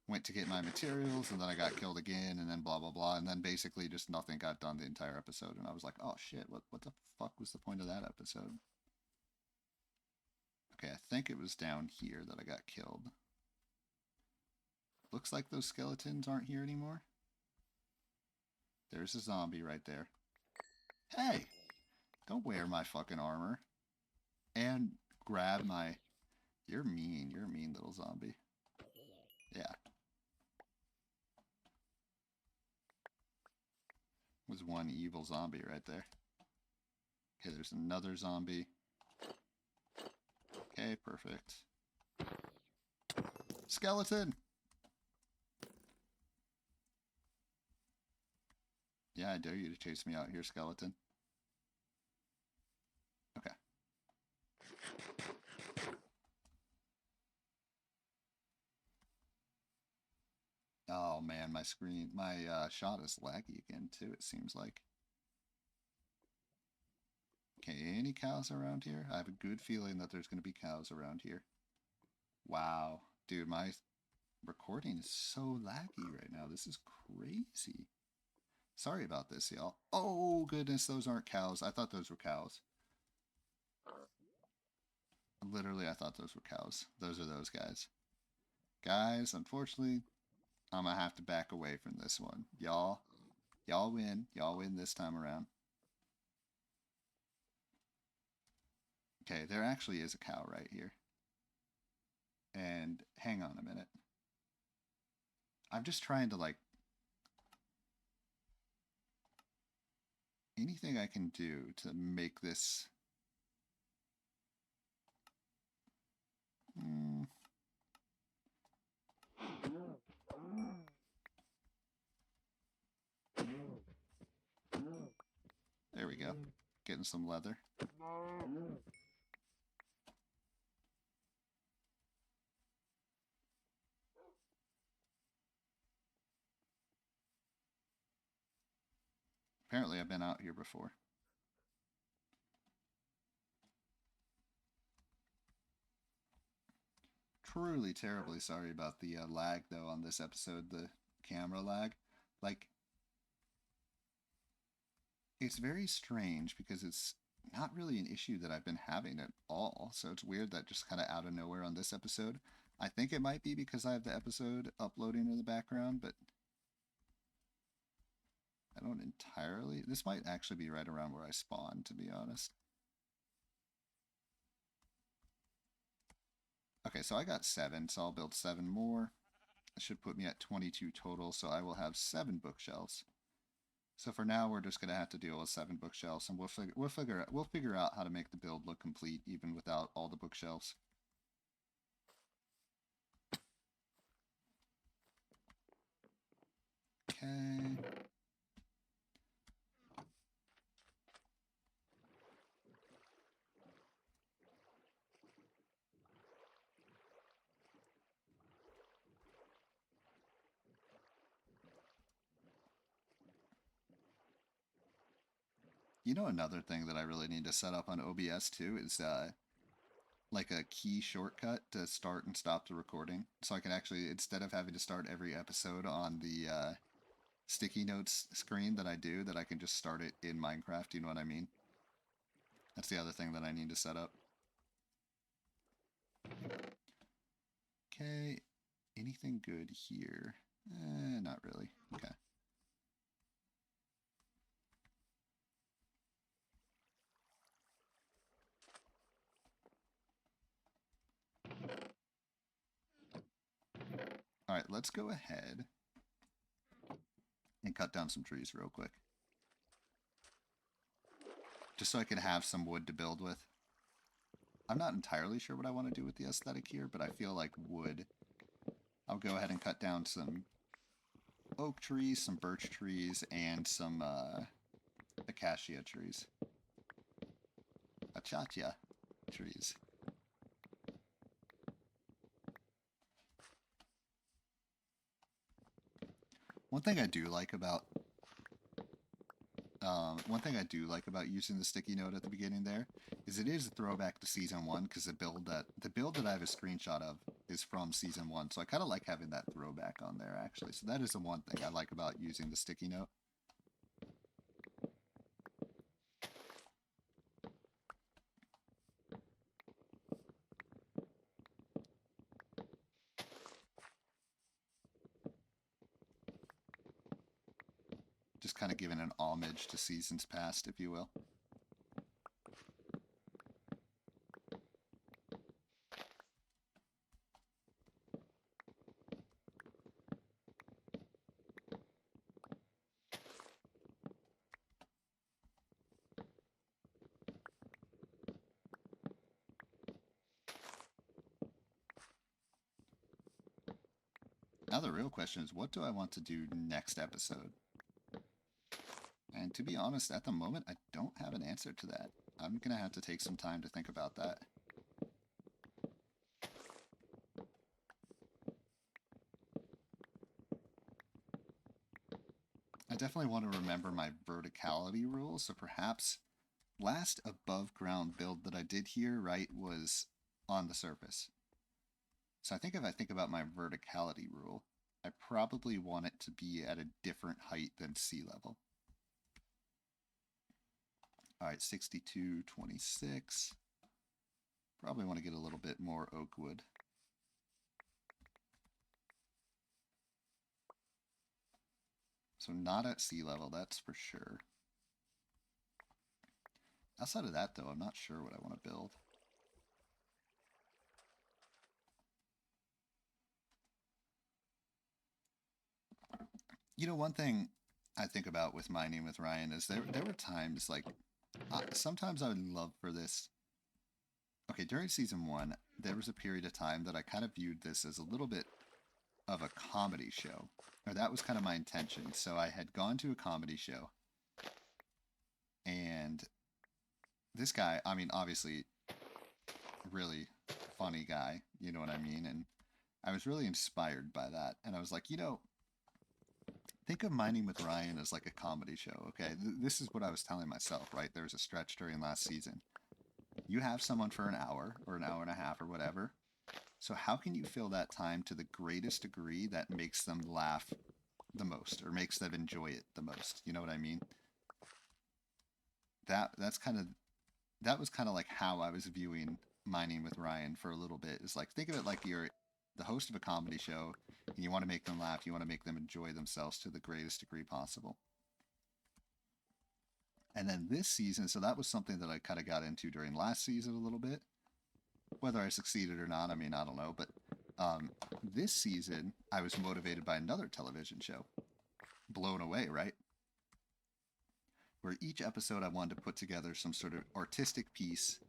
went to get my materials and then I got killed again and then blah blah blah and then basically just nothing got done the entire episode and I was like, oh shit, what the fuck was the point of that episode? Okay, I think it was down here that I got killed. Looks like those skeletons aren't here anymore. There's a zombie right there. Hey! Don't wear my fucking armor. And grab my... You're mean. You're a mean little zombie. Yeah. Was one evil zombie right there. Okay, there's another zombie. Okay, perfect. Skeleton! Yeah, I dare you to chase me out here, skeleton. Okay. Oh man, my screen, my shot is laggy again too, it seems like. Okay, any cows around here? I have a good feeling that there's going to be cows around here. Wow. Dude, my recording is so laggy right now. This is crazy. Sorry about this, y'all. Oh, goodness, those aren't cows. I thought those were cows. Literally, I thought those were cows. Those are those guys. Guys, unfortunately, I'm gonna have to back away from this one. Y'all win. Y'all win this time around. Okay, there actually is a cow right here. And hang on a minute. I'm just trying to, like, anything I can do to make this... There we go. Getting some leather. Apparently I've been out here before. Truly terribly sorry about the lag, though, on this episode, the camera lag. Like, it's very strange because it's not really an issue that I've been having at all. So it's weird that just kind of out of nowhere on this episode. I think it might be because I have the episode uploading in the background, but I don't entirely. This might actually be right around where I spawned, to be honest. Okay, so I got 7, so I'll build 7 more. That should put me at 22 total, so I will have 7 bookshelves. So for now, we're just gonna have to deal with 7 bookshelves, and we'll figure out how to make the build look complete even without all the bookshelves. Okay. You know, another thing that I really need to set up on OBS too is like a key shortcut to start and stop the recording. So I can actually, instead of having to start every episode on the sticky notes screen that I do, that I can just start it in Minecraft. You know what I mean? That's the other thing that I need to set up. Okay, anything good here? Not really. Okay. All right, let's go ahead and cut down some trees real quick. just so I can have some wood to build with. I'm not entirely sure what I want to do with the aesthetic here, but I feel like wood. I'll go ahead and cut down some oak trees, some birch trees, and some acacia trees. Acacia trees. One thing I do like about using the sticky note at the beginning there is it is a throwback to season one, because the build that I have a screenshot of is from season one, so I kind of like having that throwback on there actually. So that is the one thing I like about using the sticky note. Just kind of giving an homage to seasons past, if you will. Now the real question is, what do I want to do next episode? And to be honest, at the moment, I don't have an answer to that. I'm going to have to take some time to think about that. I definitely want to remember my verticality rules, so perhaps last above ground build that I did here, right, was on the surface. So I think if I think about my verticality rule, I probably want it to be at a different height than sea level. All right, 6226. Probably want to get a little bit more oak wood. So not at sea level, that's for sure. Outside of that, though, I'm not sure what I want to build. You know, one thing I think about with mining with Ryan is there were times like sometimes I would love for this. Okay, during season one, there was a period of time that I kind of viewed this as a little bit of a comedy show, or that was kind of my intention. So I had gone to a comedy show, and this guy, I mean, obviously, really funny guy, you know what I mean? And I was really inspired by that. And I was like, think of Mining with Ryan as like a comedy show, okay? This is what I was telling myself, right? There was a stretch during last season. You have someone for an hour or an hour and a half or whatever. So how can you fill that time to the greatest degree that makes them laugh the most or makes them enjoy it the most? You know what I mean? That's kind of that was kind of like how I was viewing Mining with Ryan for a little bit. Is like, think of it like you're the host of a comedy show and you want to make them laugh, you want to make them enjoy themselves to the greatest degree possible. And then this season, so that was something that I kind of got into during last season a little bit. Whether I succeeded or not, I mean, I don't know. But this season, I was motivated by another television show, Blown Away, right? Where each episode I wanted to put together some sort of artistic piece,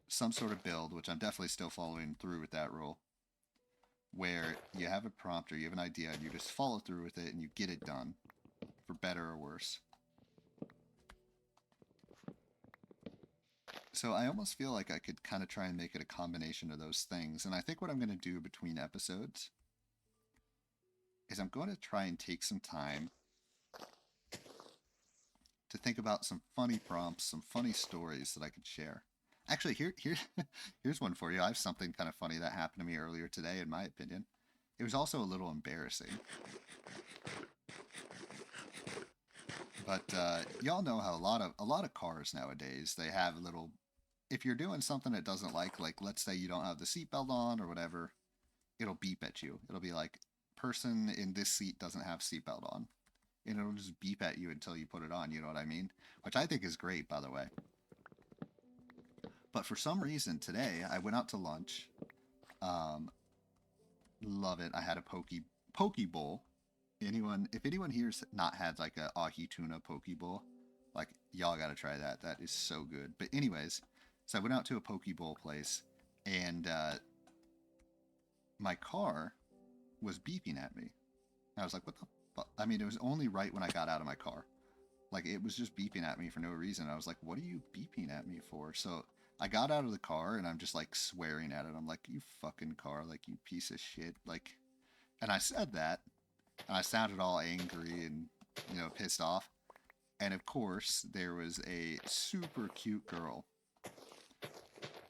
some sort of build, which I'm definitely still following through with that rule, where you have a prompt or you have an idea and you just follow through with it and you get it done, for better or worse. So I almost feel like I could kind of try and make it a combination of those things. And I think what I'm going to do between episodes is I'm going to try and take some time to think about some funny prompts, some funny stories that I could share. Actually, here's one for you. I have something kind of funny that happened to me earlier today, in my opinion. It was also a little embarrassing. But y'all know how a lot of cars nowadays, they have little. If you're doing something it doesn't like let's say you don't have the seatbelt on or whatever, it'll beep at you. It'll be like, person in this seat doesn't have seatbelt on, and it'll just beep at you until you put it on. You know what I mean? Which I think is great, by the way. But for some reason today, I went out to lunch. Um, Love it. I had a poke bowl. If anyone here's not had like a ahi tuna poke bowl, like Y'all gotta try that. That is so good. But anyways, so I went out to a poke bowl place, and my car was beeping at me. I was like, what the fuck? I mean, it was only right when I got out of my car. Like, it was just beeping at me for no reason. I was like, what are you beeping at me for? So I got out of the car and I'm just like swearing at it. I'm like, you fucking car, like, you piece of shit. Like, and I said that, and I sounded all angry and, pissed off. And of course, there was a super cute girl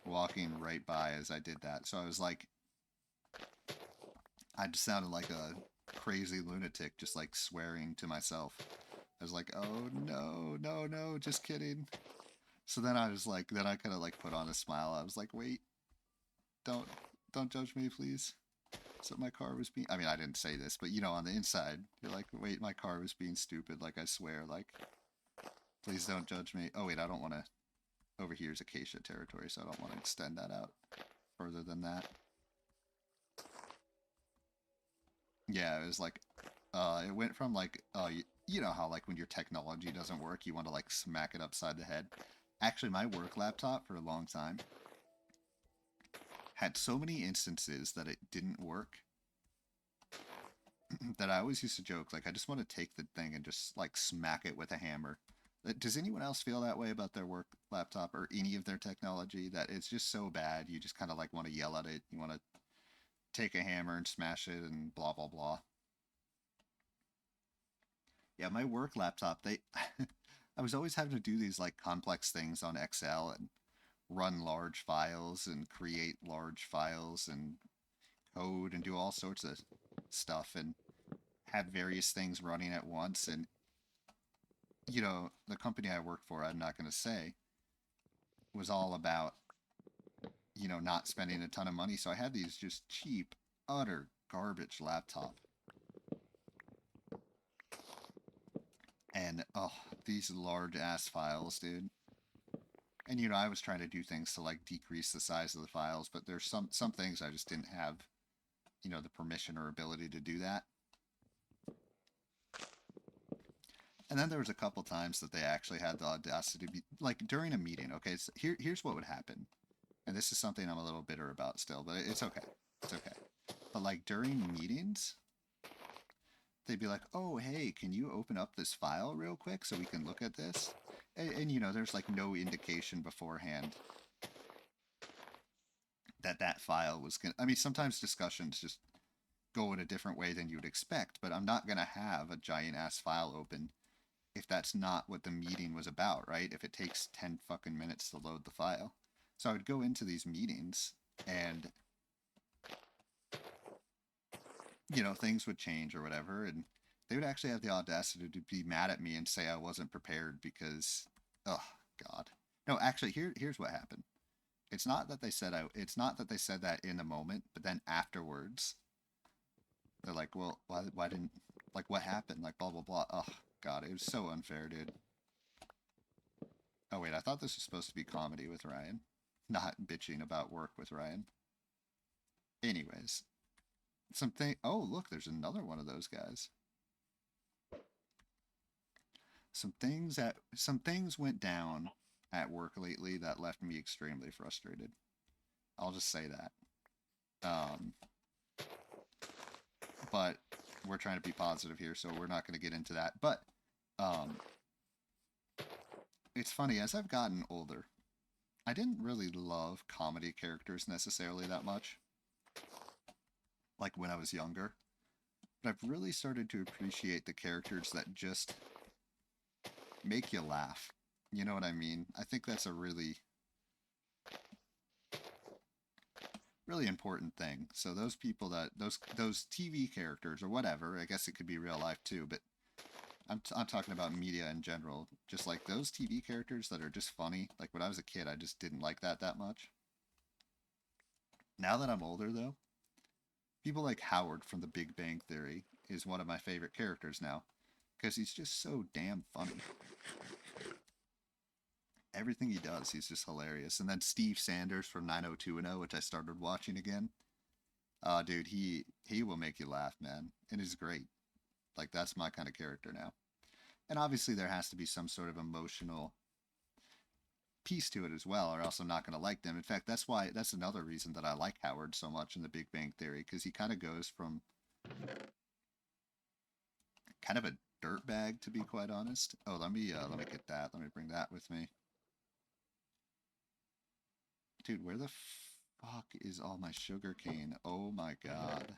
walking right by as I did that. So I was like, I just sounded like a crazy lunatic, just like swearing to myself. I was like, oh no, no, no, just kidding. So then I was like, then I kind of like put on a smile. I was like, wait, don't, don't judge me, please. So my car was being, I mean, I didn't say this, but on the inside, you're like, wait, my car was being stupid. Like, I swear, like, please don't judge me. Oh, wait, I don't want to, over here is acacia territory, so I don't want to extend that out further than that. Yeah, it was like, it went from like, you know how like when your technology doesn't work, you want to like smack it upside the head. Actually, my work laptop for a long time had so many instances that it didn't work that I always used to joke, like, I just want to take the thing and just like smack it with a hammer. Does anyone else feel that way about their work laptop or any of their technology, that it's just so bad you just kind of like want to yell at it? You want to take a hammer and smash it and blah blah blah. Yeah, my work laptop, they I was always having to do these like complex things on Excel and run large files and create large files and code and do all sorts of stuff and have various things running at once. And the company I worked for, I'm not going to say, was all about not spending a ton of money. So I had these just cheap, utter garbage laptop. And oh, these large ass files, dude. And I was trying to do things to like decrease the size of the files, but there's some things I just didn't have, the permission or ability to do that. And then there was a couple times that they actually had the audacity to be like during a meeting. Okay, so here's what would happen, and this is something I'm a little bitter about still, but it's okay. It's okay. But like during meetings, they'd be like, "Oh, hey, can you open up this file real quick so we can look at this?" And there's like no indication beforehand that that file was gonna. I mean, sometimes discussions just go in a different way than you'd expect, but I'm not gonna have a giant ass file open if that's not what the meeting was about, right? If it takes 10 fucking minutes to load the file. So I would go into these meetings and, things would change or whatever. And they would actually have the audacity to be mad at me and say I wasn't prepared because, oh, God. No, actually, here's what happened. It's not that they said that in the moment, but then afterwards, they're like, well, why didn't, like, what happened? Like, blah, blah, blah. Oh, God, it was so unfair, dude. Oh wait, I thought this was supposed to be comedy with Ryan, not bitching about work with Ryan. Anyways, something. Oh look, there's another one of those guys. Some things went down at work lately that left me extremely frustrated. I'll just say that. Um, but we're trying to be positive here, so we're not going to get into that. But um, it's funny as I've gotten older. I didn't really love comedy characters necessarily that much, like when I was younger. But I've really started to appreciate the characters that just make you laugh. You know what I mean? I think that's a really, really important thing. So those people that those TV characters or whatever, I guess it could be real life too, but I'm talking about media in general. Just like those TV characters that are just funny. Like when I was a kid, I just didn't like that much. Now that I'm older though, people like Howard from The Big Bang Theory is one of my favorite characters now because he's just so damn funny. Everything he does, he's just hilarious. And then Steve Sanders from 90210, which I started watching again. Dude, he will make you laugh, man, and he's great. Like that's my kind of character now. And obviously there has to be some sort of emotional piece to it as well, or else I'm not going to like them. In fact, that's another reason that I like Howard so much in The Big Bang Theory, because he kind of goes from kind of a dirtbag, to be quite honest. Oh, let me get that. Let me bring that with me, dude. Where the fuck is all my sugar cane? Oh my god,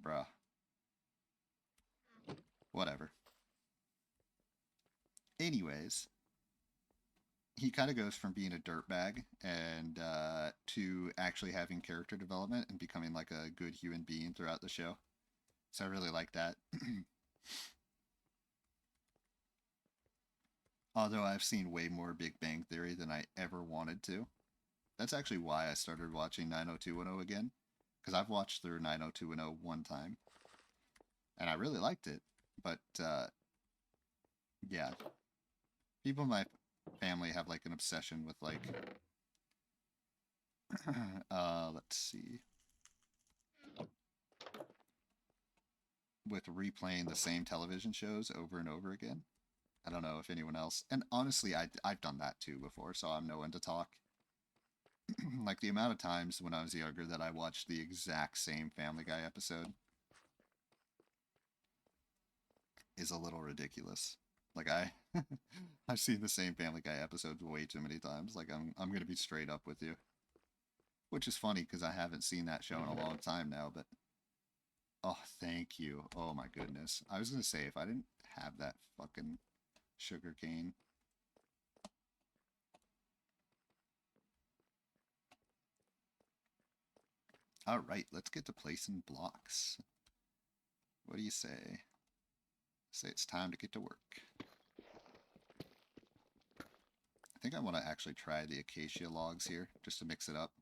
bruh. Whatever. Anyways, he kind of goes from being a dirtbag and to actually having character development and becoming like a good human being throughout the show. So I really like that. Although I've seen way more Big Bang Theory than I ever wanted to. That's actually why I started watching 90210 again, because I've watched through 90210 one time and I really liked it. But yeah, people in my family have like an obsession with like let's see, with replaying the same television shows over and over again. I don't know if anyone else, and honestly, I've done that too before, so I'm no one to talk. Like the amount of times when I was younger that I watched the exact same Family Guy episode is a little ridiculous. Like I've seen the same Family Guy episodes way too many times. Like I'm gonna be straight up with you, which is funny because I haven't seen that show in a long time now. But oh, thank you. Oh my goodness. I was gonna say if I didn't have that fucking sugar cane. All right, let's get to placing blocks. What do you say? Say it's time to get to work. I think I want to actually try the acacia logs here just to mix it up.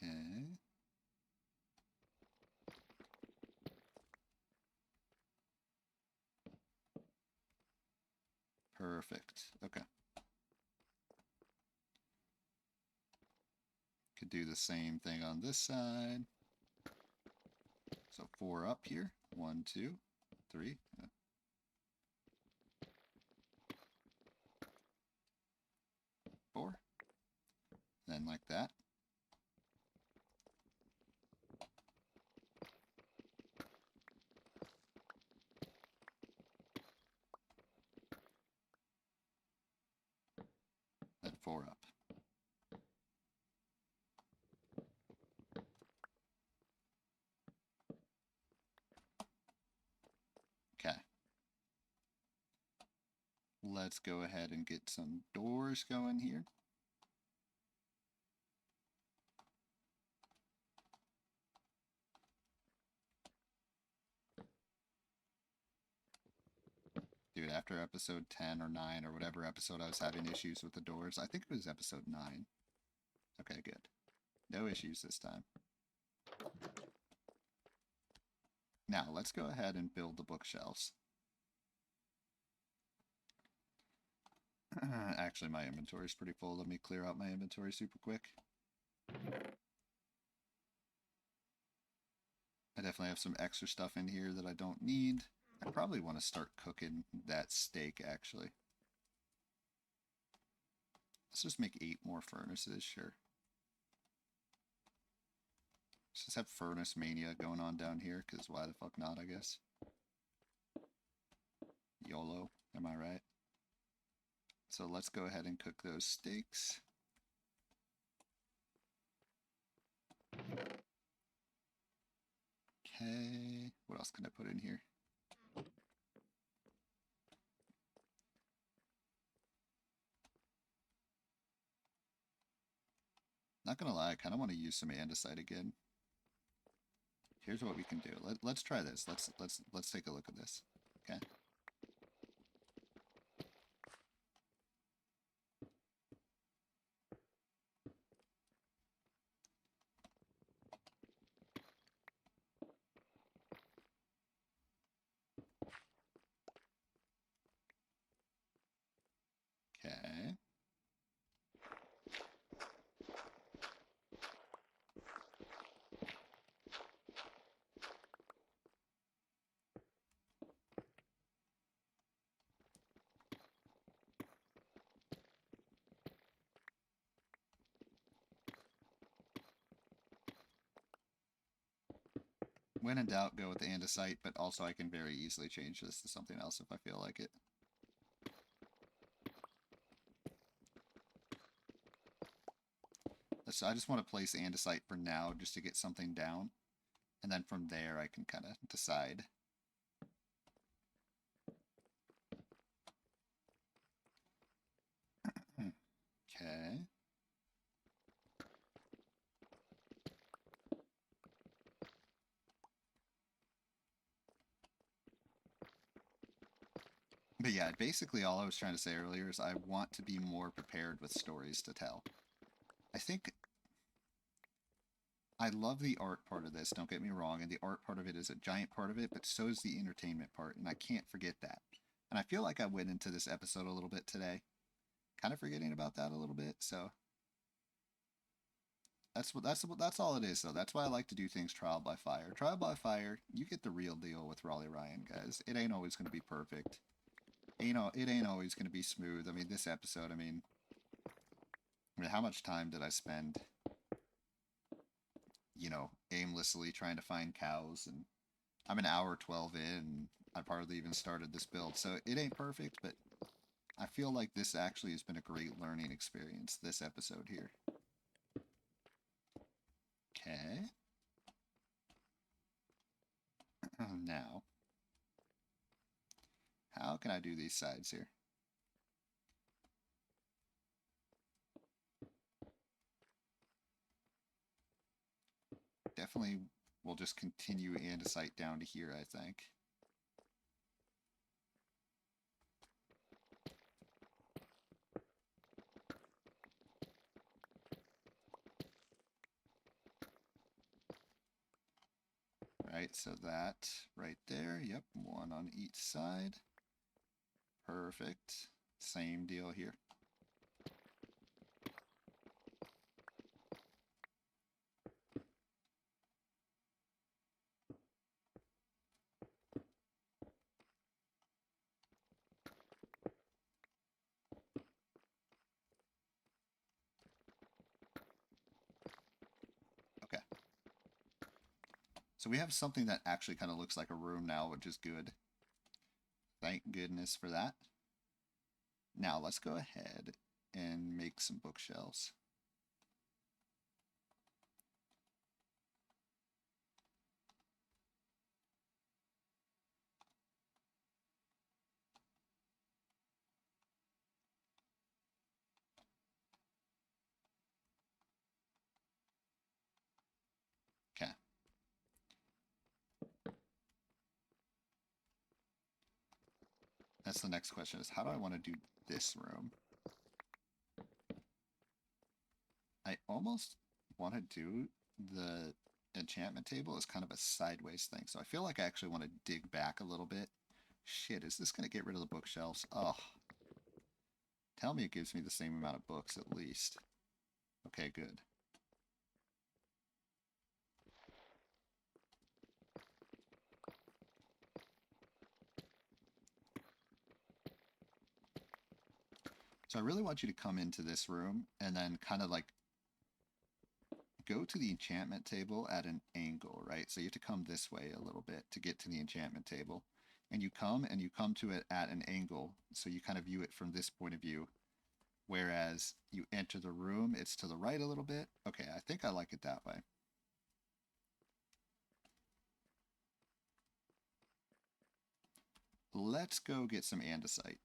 Okay. Perfect. Okay. Could do the same thing on this side. So 4 up here. 1, 2, 3. 4. Then like that. Then 4 up. Okay. Let's go ahead and get some doors going here. Dude, after episode 10 or 9 or whatever episode I was having issues with the doors, I think it was episode 9. Okay, good. No issues this time. Now, let's go ahead and build the bookshelves. Actually, my inventory is pretty full. Let me clear out my inventory super quick. I definitely have some extra stuff in here that I don't need. I probably want to start cooking that steak, actually. Let's just make 8 more furnaces, sure. Let's just have furnace mania going on down here, because why the fuck not, I guess. YOLO, am I right? So let's go ahead and cook those steaks. Okay, what else can I put in here? Not gonna lie, I kind of want to use some andesite again. Here's what we can do. Let's try this. Let's take a look at this. Okay. When in doubt, go with the andesite, but also I can very easily change this to something else if I feel like it. So I just want to place andesite for now just to get something down. And then from there I can kind of decide. Okay. But yeah, basically all I was trying to say earlier is I want to be more prepared with stories to tell. I think I love the art part of this, don't get me wrong, and the art part of it is a giant part of it, but so is the entertainment part, and I can't forget that. And I feel like I went into this episode a little bit today, kind of forgetting about that a little bit, so that's all it is though. That's why I like to do things trial by fire. Trial by fire, you get the real deal with Raleigh Ryan, guys. It ain't always gonna be perfect. It ain't always gonna be smooth. I mean, this episode, how much time did I spend, aimlessly trying to find cows? And I'm an hour 12 in, and I hardly even started this build, so it ain't perfect, but I feel like this actually has been a great learning experience, this episode here. Okay. Now, how can I do these sides here? Definitely we'll just continue andesite down to here, I think. Right, so that right there, yep, one on each side. Perfect. Same deal here. Okay. So we have something that actually kind of looks like a room now, which is good. Thank goodness for that. Now let's go ahead and make some bookshelves. Okay. That's the next question, is how do I want to do this room? I almost want to do the enchantment table as kind of a sideways thing. So I feel like I actually want to dig back a little bit. Shit, is this going to get rid of the bookshelves? Oh. Tell me it gives me the same amount of books at least. Okay, good. So I really want you to come into this room and then kind of like go to the enchantment table at an angle, right? So you have to come this way a little bit to get to the enchantment table. And you come to it at an angle, so you kind of view it from this point of view. Whereas you enter the room, it's to the right a little bit. Okay, I think I like it that way. Let's go get some andesite.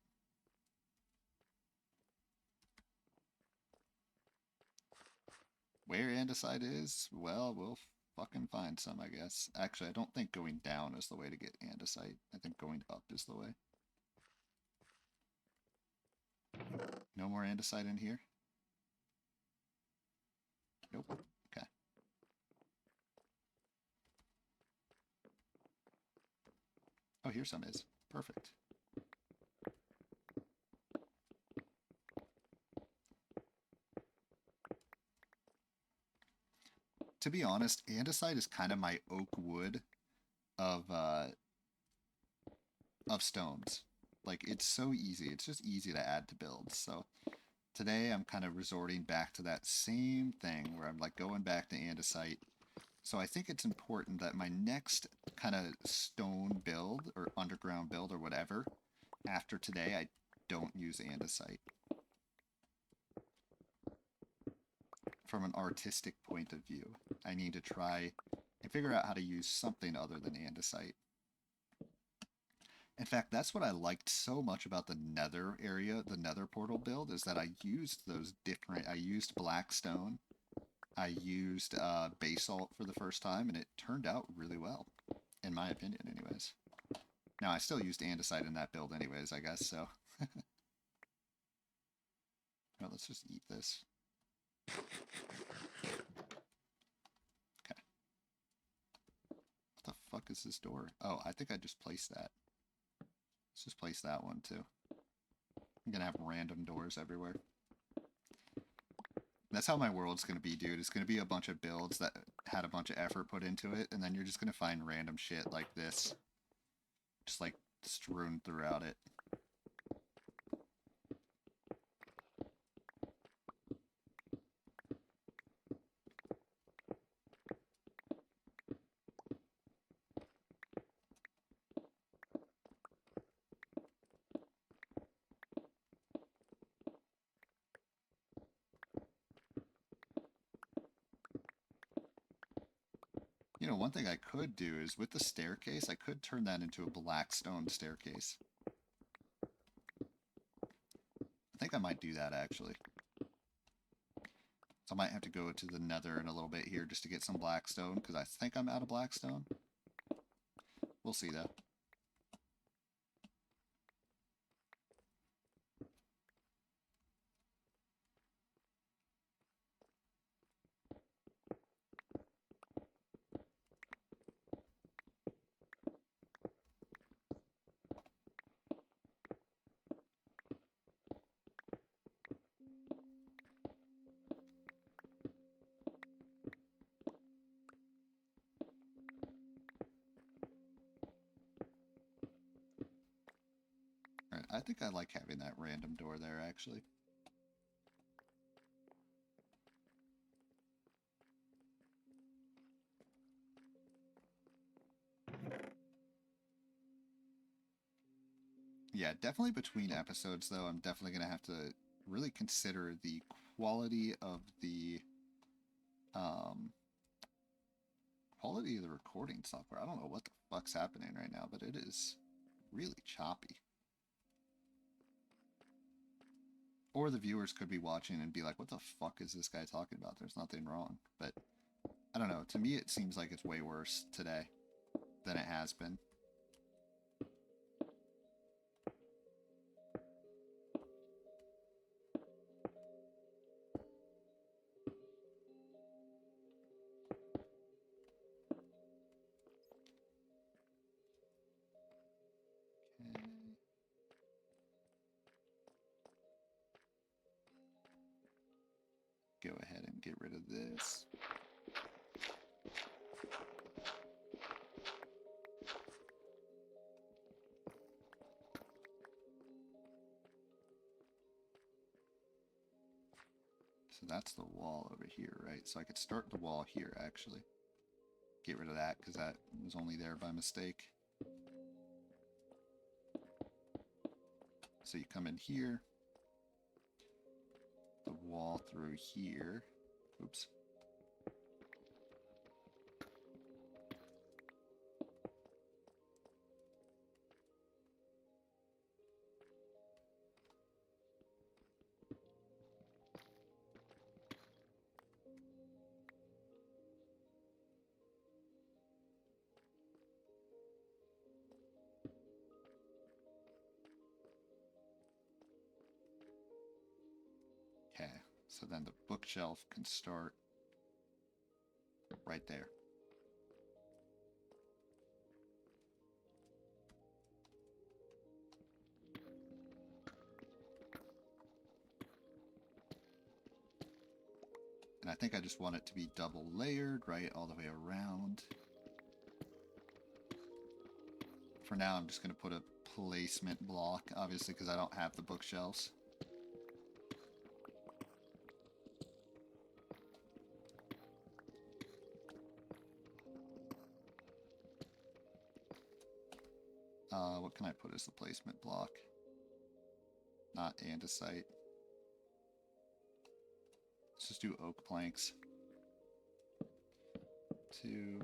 Where andesite is, well, we'll fucking find some, I guess. Actually, I don't think going down is the way to get andesite. I think going up is the way. No more andesite in here? Nope. Okay. Oh, here some is. Perfect. To be honest, andesite is kind of my oak wood of stones. Like, it's so easy. It's just easy to add to builds. So today I'm kind of resorting back to that same thing where I'm like going back to andesite So I think it's important that my next kind of stone build or underground build or whatever, after today, I don't use andesite. From an artistic point of view, I need to try and figure out how to use something other than andesite. In fact, that's what I liked so much about the nether area, the nether portal build, is that I used those different, I used blackstone, I used basalt for the first time, and it turned out really well, in my opinion anyways. Now, I still used andesite in that build anyways, I guess, so. Well, let's just eat this. Okay. What the fuck is this door? Oh, I think I just placed that. Let's just place that one too. I'm gonna have random doors everywhere. That's how my world's gonna be, dude. It's gonna be a bunch of builds that had a bunch of effort put into it, and then you're just gonna find random shit like this. Just like strewn throughout it. You know, one thing I could do is with the staircase, I could turn that into a black stone staircase. I think I might do that actually. So I might have to go to the nether in a little bit here just to get some blackstone, because I think I'm out of blackstone. We'll see though. Alright, I think I like having that random door there actually. Yeah, definitely between episodes, though, I'm definitely going to have to really consider the quality of the um, quality of the recording software. I don't know what the fuck's happening right now, but it is really choppy. Or the viewers could be watching and be like, what the fuck is this guy talking about? There's nothing wrong. But I don't know. To me, it seems like it's way worse today than it has been. Okay. Go ahead and get rid of this. So that's the wall over here, right? So I could start the wall here, actually. Get rid of that, because that was only there by mistake. So you come in here. The wall through here. Oops. Okay, so then the bookshelf can start right there. And I think I just want it to be double layered, right, all the way around. For now, I'm just going to put a placement block, obviously, because I don't have the bookshelves. What can I put as the placement block? Not andesite. Let's just do oak planks. 2,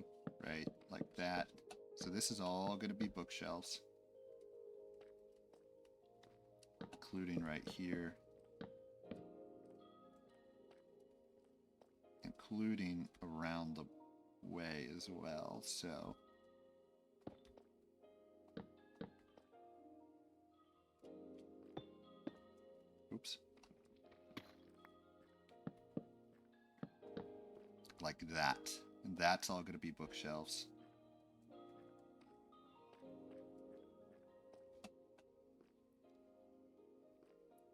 right, like that. So this is all going to be bookshelves. Including right here. Including around the way as well, so... Oops. Like that. And that's all going to be bookshelves.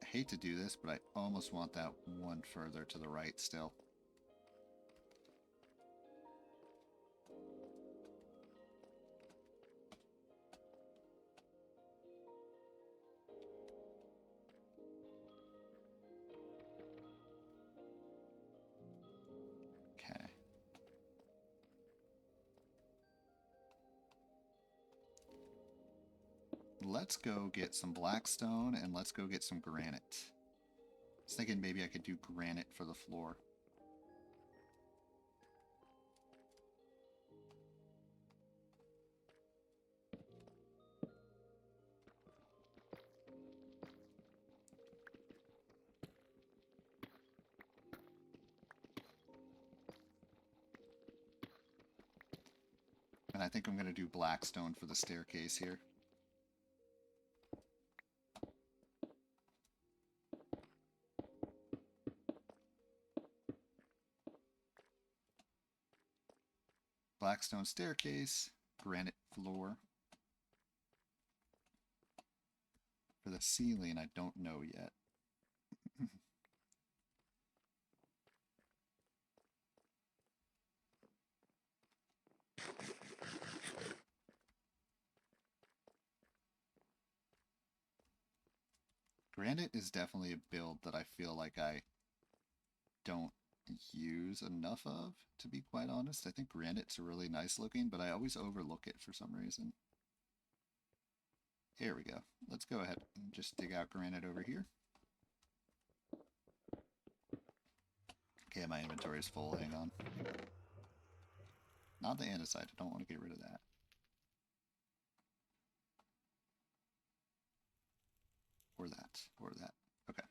I hate to do this, but I almost want that one further to the right still. Okay. Let's go get some blackstone and let's go get some granite. I was thinking maybe I could do granite for the floor. And I think I'm going to do blackstone for the staircase here. Blackstone staircase, granite floor. For the ceiling, I don't know yet. Granite is definitely a build that I feel like I don't use enough of, to be quite honest. I think granite's really nice looking, but I always overlook it for some reason. Here we go. Let's go ahead and just dig out granite over here. Okay, my inventory is full. Hang on. Not the andesite. I don't want to get rid of that. Or that. Or that. Okay.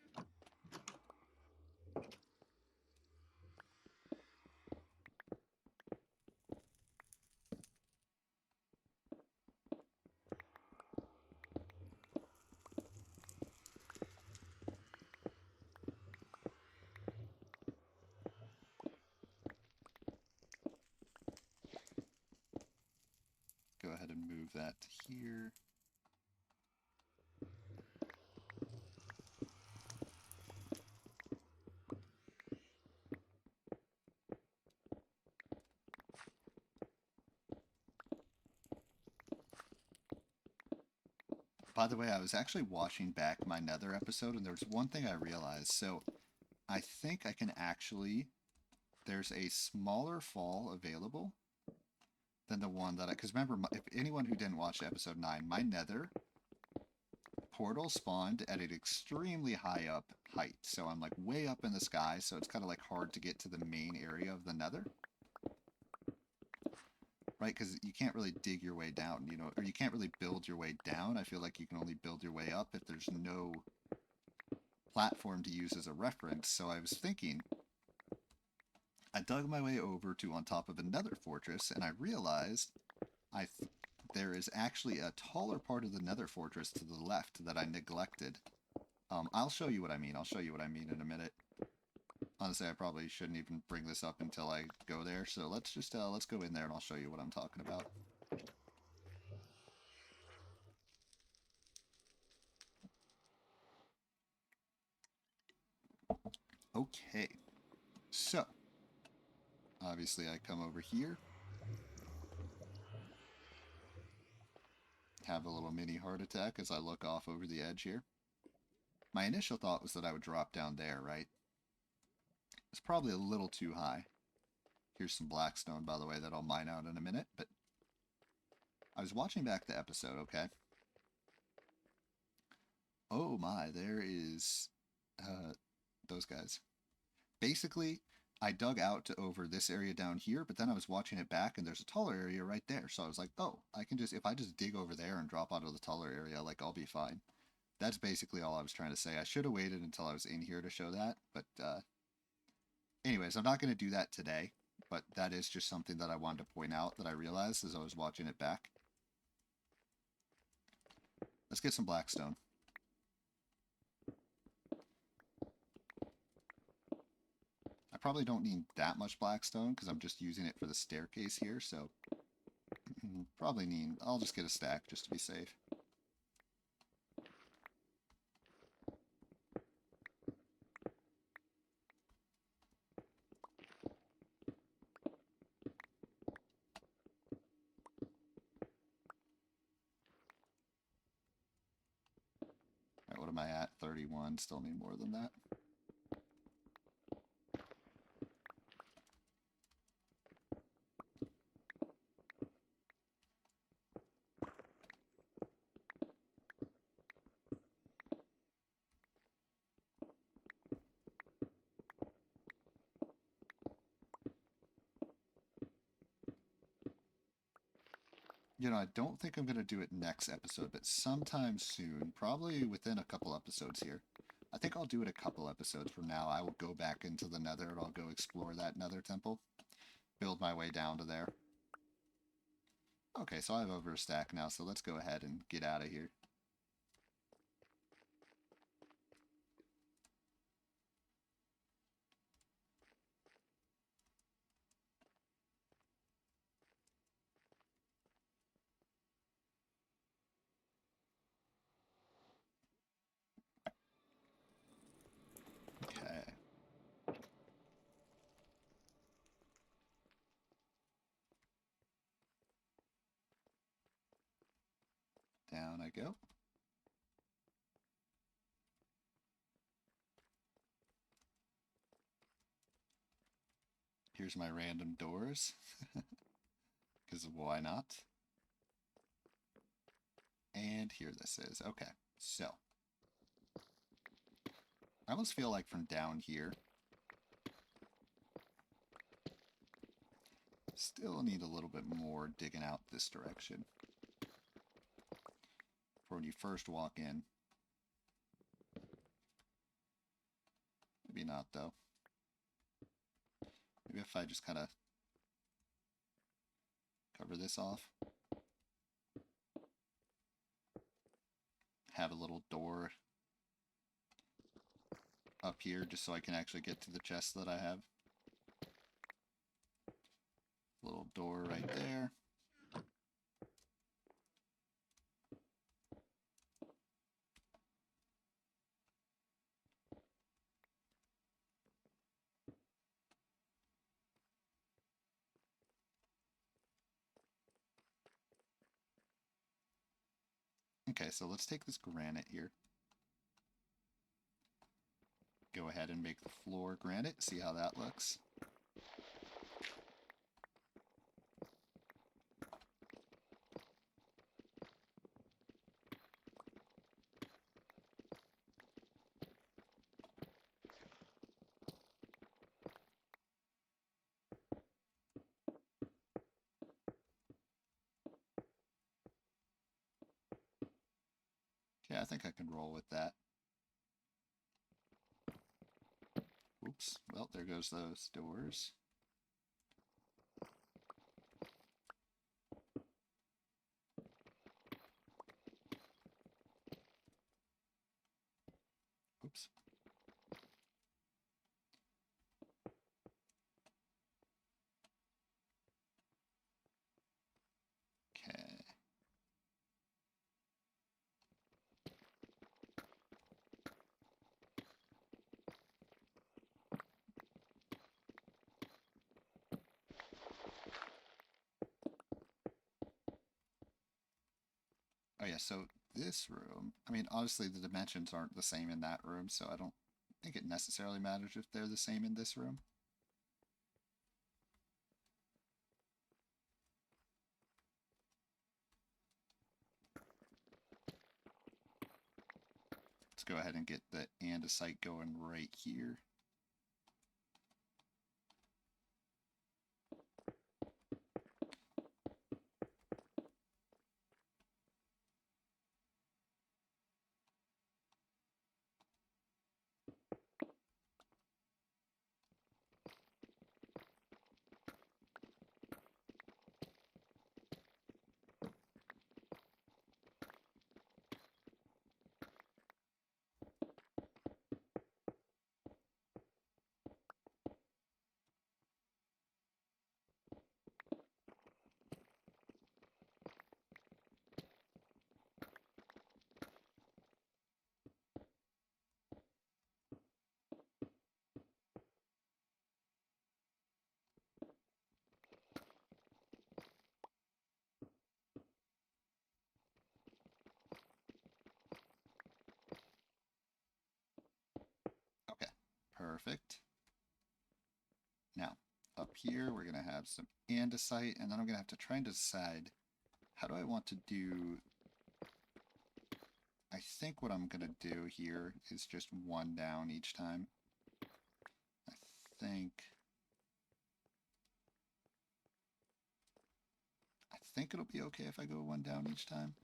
Go ahead and move that to here. By the way, I was actually watching back my Nether episode, and there was one thing I realized. So I think I can actually... There's a smaller fall available than the one that I... Because remember, if anyone who didn't watch episode 9, my Nether portal spawned at an extremely high up height. So I'm like way up in the sky, so it's kind of like hard to get to the main area of the Nether. Right, because you can't really dig your way down, you know, or you can't really build your way down. I feel like you can only build your way up if there's no platform to use as a reference. So I was thinking, I dug my way over to on top of another fortress, and I realized there is actually a taller part of the Nether fortress to the left that I neglected. I'll show you what I mean. I'll show you what I mean in a minute. Honestly, I probably shouldn't even bring this up until I go there. So let's just let's go in there and I'll show you what I'm talking about. Okay, so obviously I come over here, have a little mini heart attack as I look off over the edge here. My initial thought was that I would drop down there, right? It's probably a little too high. Here's some blackstone, by the way, that I'll mine out in a minute, but I was watching back the episode, okay? Oh my, there is uh, those guys. Basically, I dug out to over this area down here, but then I was watching it back and there's a taller area right there. So I was like, oh, I can just, if I just dig over there and drop out of the taller area, like I'll be fine. That's basically all I was trying to say. I should have waited until I was in here to show that. But anyways, I'm not going to do that today. But that is just something that I wanted to point out that I realized as I was watching it back. Let's get some blackstone. I probably don't need that much blackstone because I'm just using it for the staircase here. So probably need, I'll just get a stack just to be safe. All right, what am I at? 31. Still need more than that. I don't think I'm going to do it next episode, but sometime soon, probably within a couple episodes here. I think I'll do it a couple episodes from now. I will go back into the nether and I'll go explore that nether temple. Build my way down to there. Okay, so I have over a stack now, so let's go ahead and get out of here. Okay. Down I go. Here's my random doors. Because why not? And here this is. Okay, so. I almost feel like from down here, still need a little bit more digging out this direction. For when you first walk in. Maybe not, though. Maybe if I just kind of cover this off. Have a little door up here just so I can actually get to the chest that I have. Little door right there. Okay, so let's take this granite here. Go ahead and make the floor granite, see how that looks. Okay, I think I can roll with that. Oops, well, there goes those doors. Oops. Okay. Oh yeah, so this room, I mean, obviously the dimensions aren't the same in that room, so I don't think it necessarily matters if they're the same in this room. go ahead and get the andesite going right here. Okay, perfect. Now, up here, we're going to have some andesite, and then I'm going to have to try and decide how do I want to do. I think what I'm going to do here is just one down each time. I think it'll be okay if I go one down each time.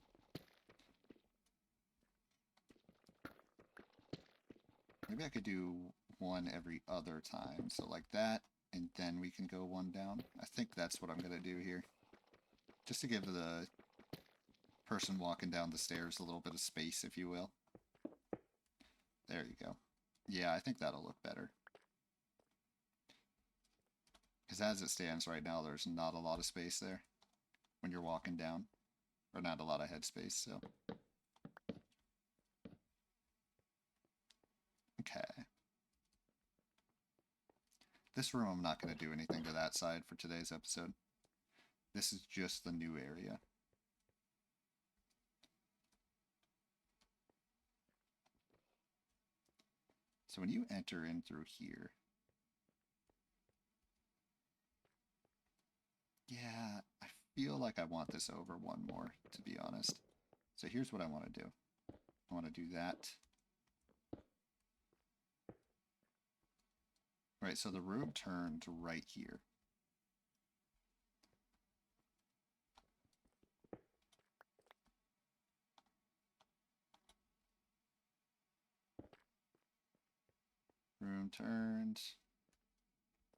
Maybe I could do one every other time. So like that, and then we can go one down. I think that's what I'm going to do here. Just to give the person walking down the stairs a little bit of space, if you will. There you go. Yeah, I think that'll look better. Because as it stands right now, there's not a lot of space there when you're walking down. Or not a lot of headspace, so. Okay. This room, I'm not going to do anything to that side for today's episode. This is just the new area. So when you enter in through here, yeah, I feel like I want this over one more, to be honest. So here's what I want to do. I want to do that. Right, so the room turned right here. Room turned.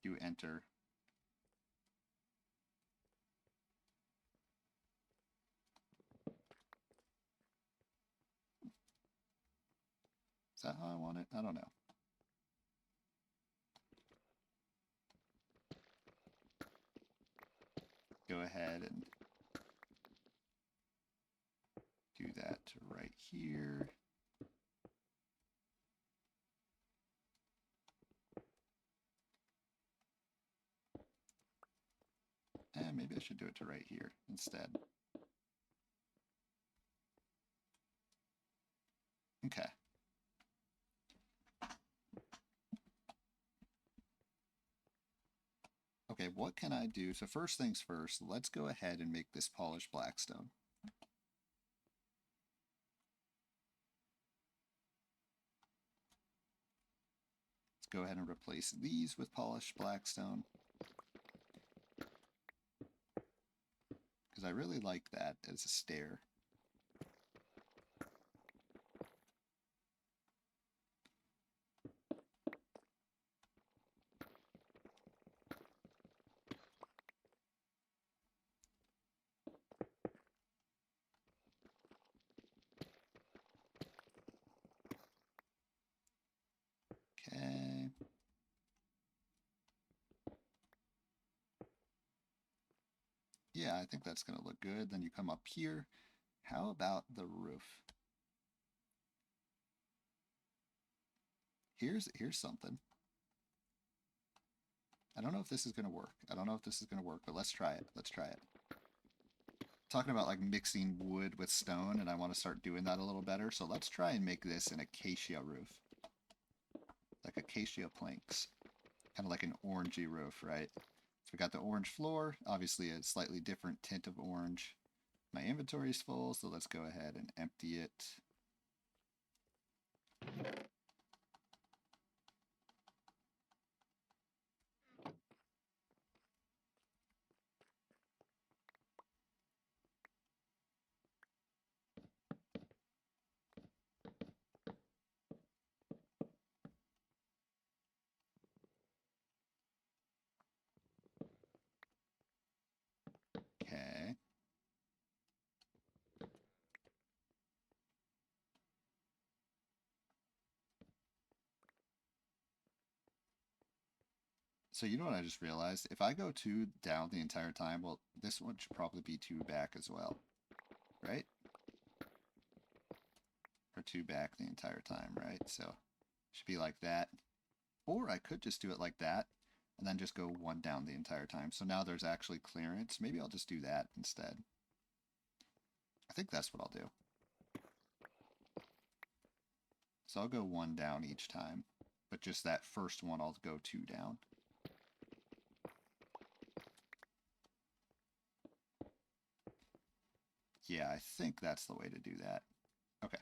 You enter. Is that how I want it? I don't know. Go ahead and do that to right here. And maybe I should do it to right here instead. Okay. Okay, what can I do? So first things first, let's go ahead and make this polished blackstone. Let's go ahead and replace these with polished blackstone. Because I really like that as a stair. Okay. Yeah, I think that's going to look good. Then you come up here. How about the roof? Here's something. I don't know if this is going to work. I don't know if this is going to work, but let's try it. Let's try it. Talking about like mixing wood with stone, and I want to start doing that a little better. So let's try and make this an acacia roof. Like acacia planks. Kind of like an orangey roof, right? So we got the orange floor, obviously a slightly different tint of orange. My inventory is full, so let's go ahead and empty it. Okay. So you know what I just realized? If I go two down the entire time, well, this one should probably be two back as well, right? Or two back the entire time, right? So should be like that. Or I could just do it like that and then just go one down the entire time. So now there's actually clearance. Maybe I'll just do that instead. I think that's what I'll do. So I'll go one down each time, but just that first one I'll go two down. Yeah, I think that's the way to do that. Okay.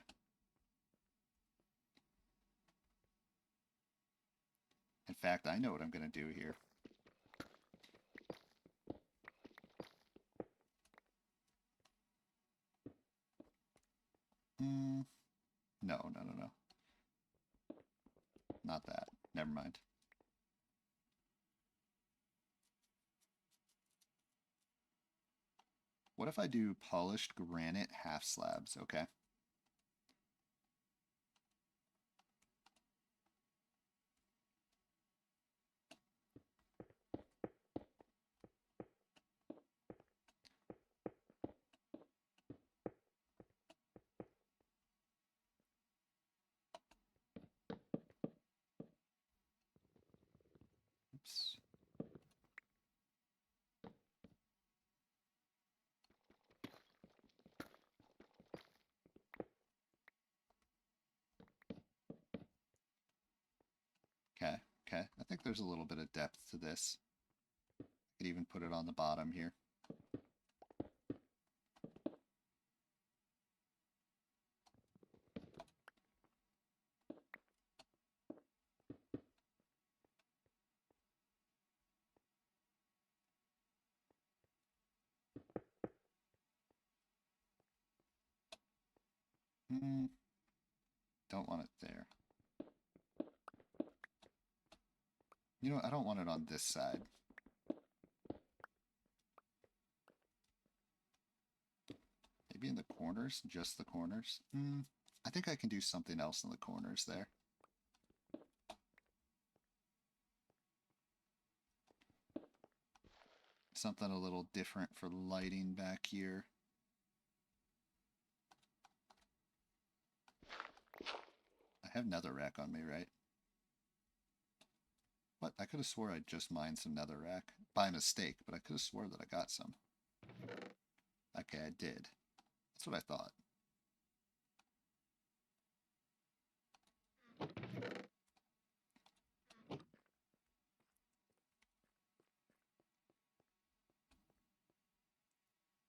In fact, I know what I'm going to do here. No, no, no, no. Not that. Never mind. What if I do polished granite half slabs, okay? Oops. Okay, okay. I think there's a little bit of depth to this. Could even put it on the bottom here. Don't want it there. You know, I don't want it on this side. Maybe in the corners, just the corners. I think I can do something else in the corners there. Something a little different for lighting back here. I have netherrack on me, right? What? I could have swore I just mined some netherrack by mistake, but I could have swore that I got some. Okay, I did. That's what I thought.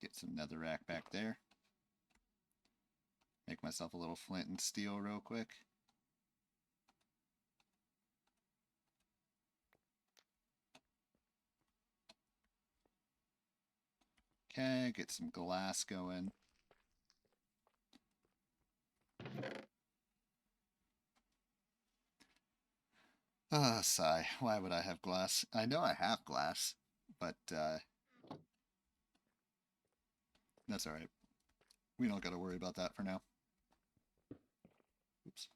Get some netherrack back there. Make myself a little flint and steel real quick. Okay, get some glass going. Ah, sigh. Why would I have glass? I know I have glass, but that's all right. We don't got to worry about that for now. Oops.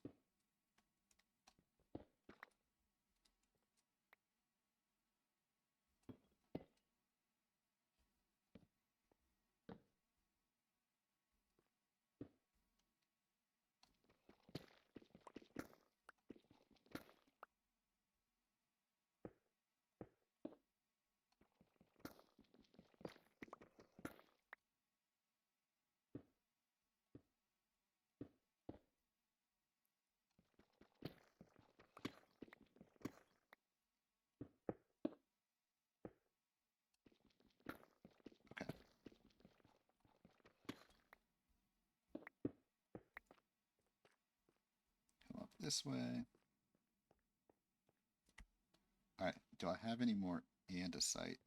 this way. Alright, do I have any more andesite?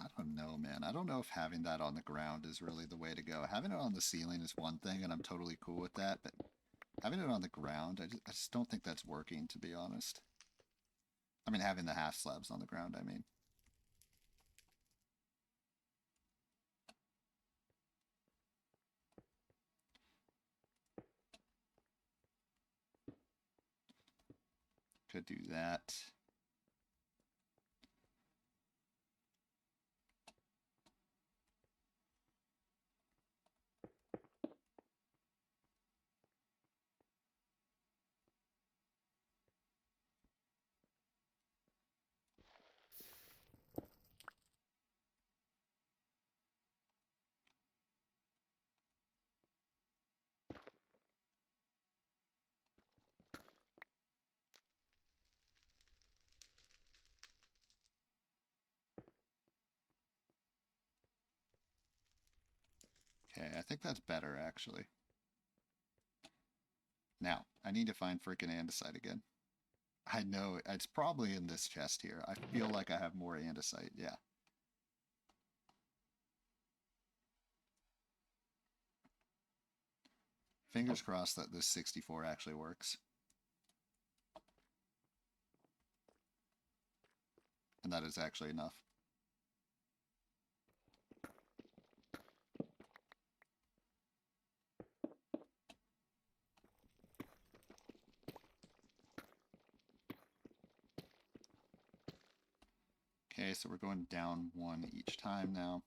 I don't know, man. I don't know if having that on the ground is really the way to go. Having it on the ceiling is one thing, and I'm totally cool with that, but having it on the ground, I just don't think that's working, to be honest. I mean, having the half slabs on the ground, I mean. Could do that. Okay, I think that's better, actually. Now, I need to find freaking andesite again. I know it's probably in this chest here. I feel like I have more andesite. Yeah. Fingers crossed that this 64 actually works. And that is actually enough. Okay, so we're going down one each time now.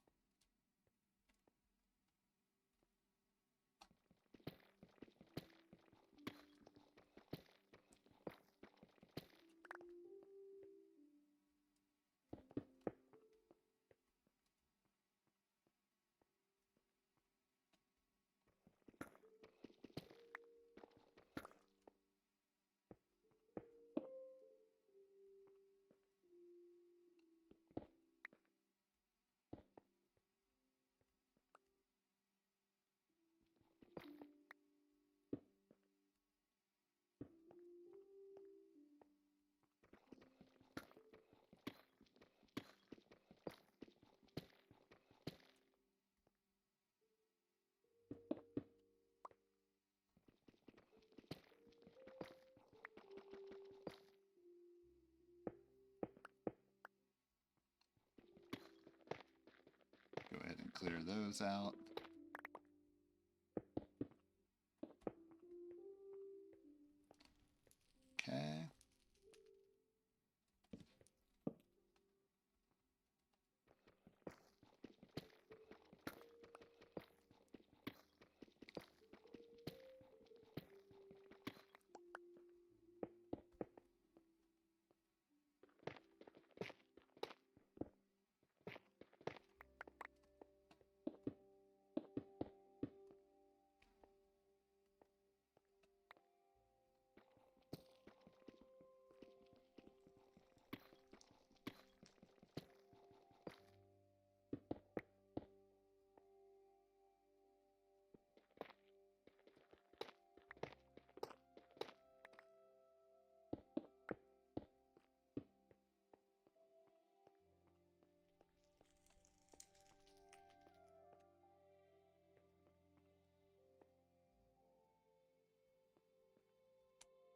Go ahead and clear those out. Okay.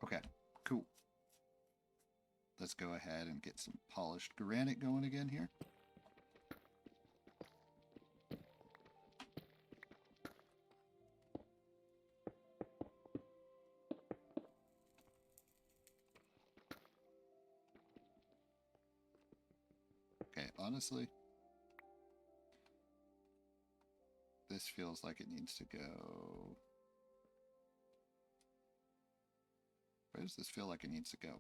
Okay, cool. Let's go ahead and get some polished granite going again here. Okay, honestly, this feels like it needs to go. Where does this feel like it needs to go?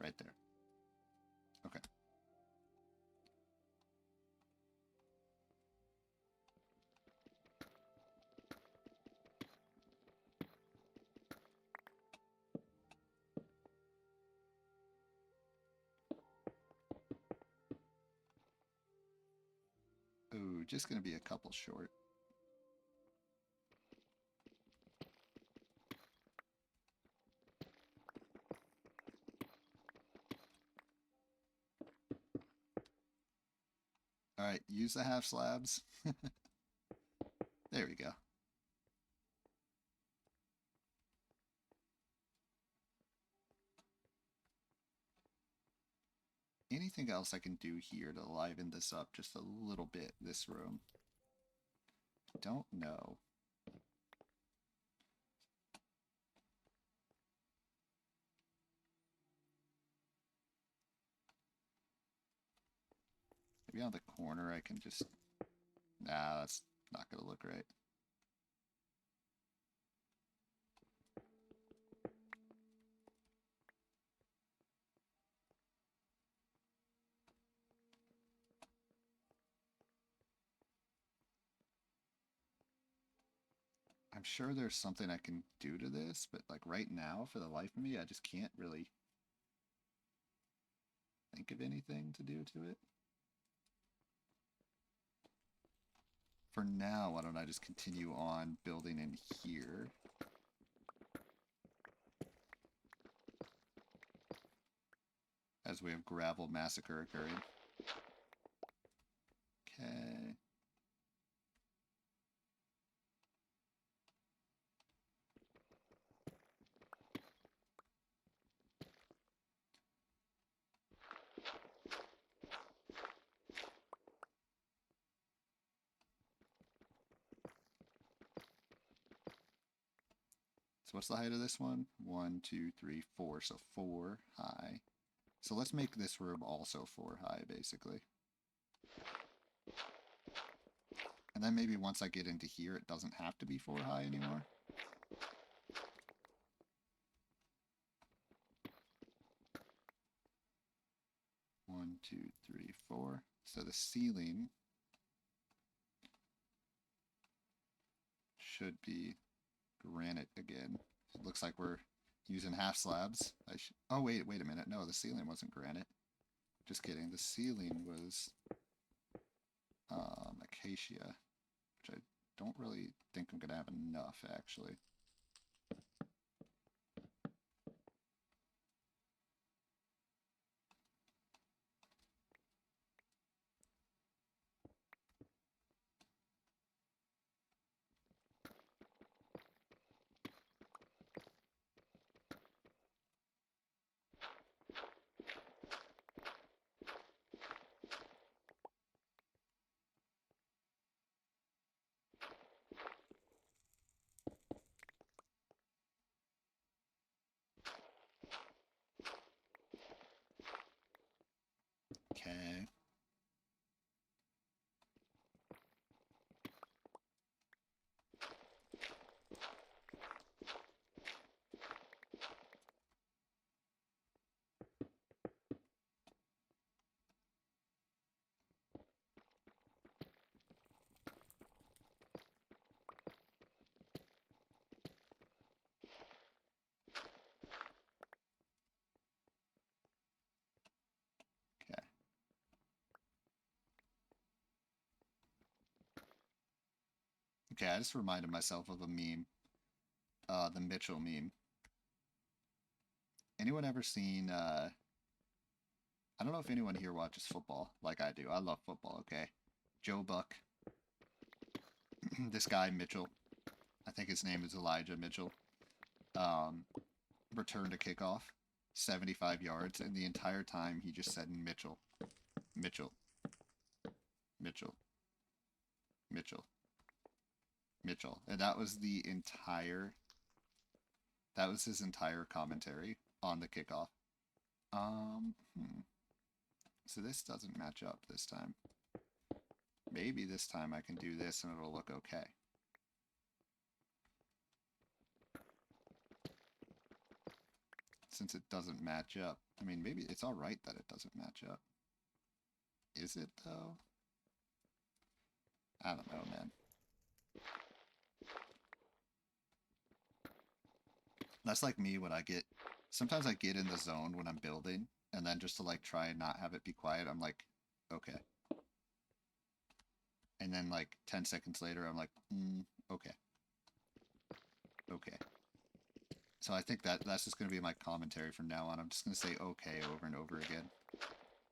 Right there. Okay. Ooh, just gonna be a couple short. Alright, use the half slabs. There we go. Anything else I can do here to liven this up just a little bit, this room? Don't know. Maybe on the corner I can just... Nah, that's not gonna look right. I'm sure there's something I can do to this, but like right now, for the life of me, I just can't really think of anything to do to it. For now, why don't I just continue on building in here? As we have gravel massacre occurring. Okay. So what's the height of this one? 1, 2, 3, 4. So 4 high. So let's make this room also 4 high, basically. And then maybe once I get into here, it doesn't have to be 4 high anymore. One, two, three, 4. So the ceiling should be granite again. It looks like we're using half slabs. Oh, wait a minute. No, the ceiling wasn't granite. Just kidding. The ceiling was acacia, which I don't really think I'm going to have enough, actually. Okay. Okay. Okay, I just reminded myself of a meme. The Mitchell meme. Anyone ever seen, I don't know if anyone here watches football like I do. I love football, okay? Joe Buck. This guy, Mitchell. I think his name is Elijah Mitchell. Um, returned a kickoff, 75 yards, and the entire time he just said Mitchell. Mitchell. Mitchell. Mitchell. Mitchell. And that was the entire... That was his entire commentary on the kickoff. So this doesn't match up this time. Maybe this time I can do this and it'll look okay. Since it doesn't match up I mean, maybe it's alright that it doesn't match up. Is it, though? I don't know, man. That's like me when I get... Sometimes I get in the zone when I'm building, and then just to, like, try and not have it be quiet, I'm like, okay. And then, like, 10 seconds later, I'm like, okay. Okay. So I think that's just going to be my commentary from now on. I'm just going to say okay over and over again.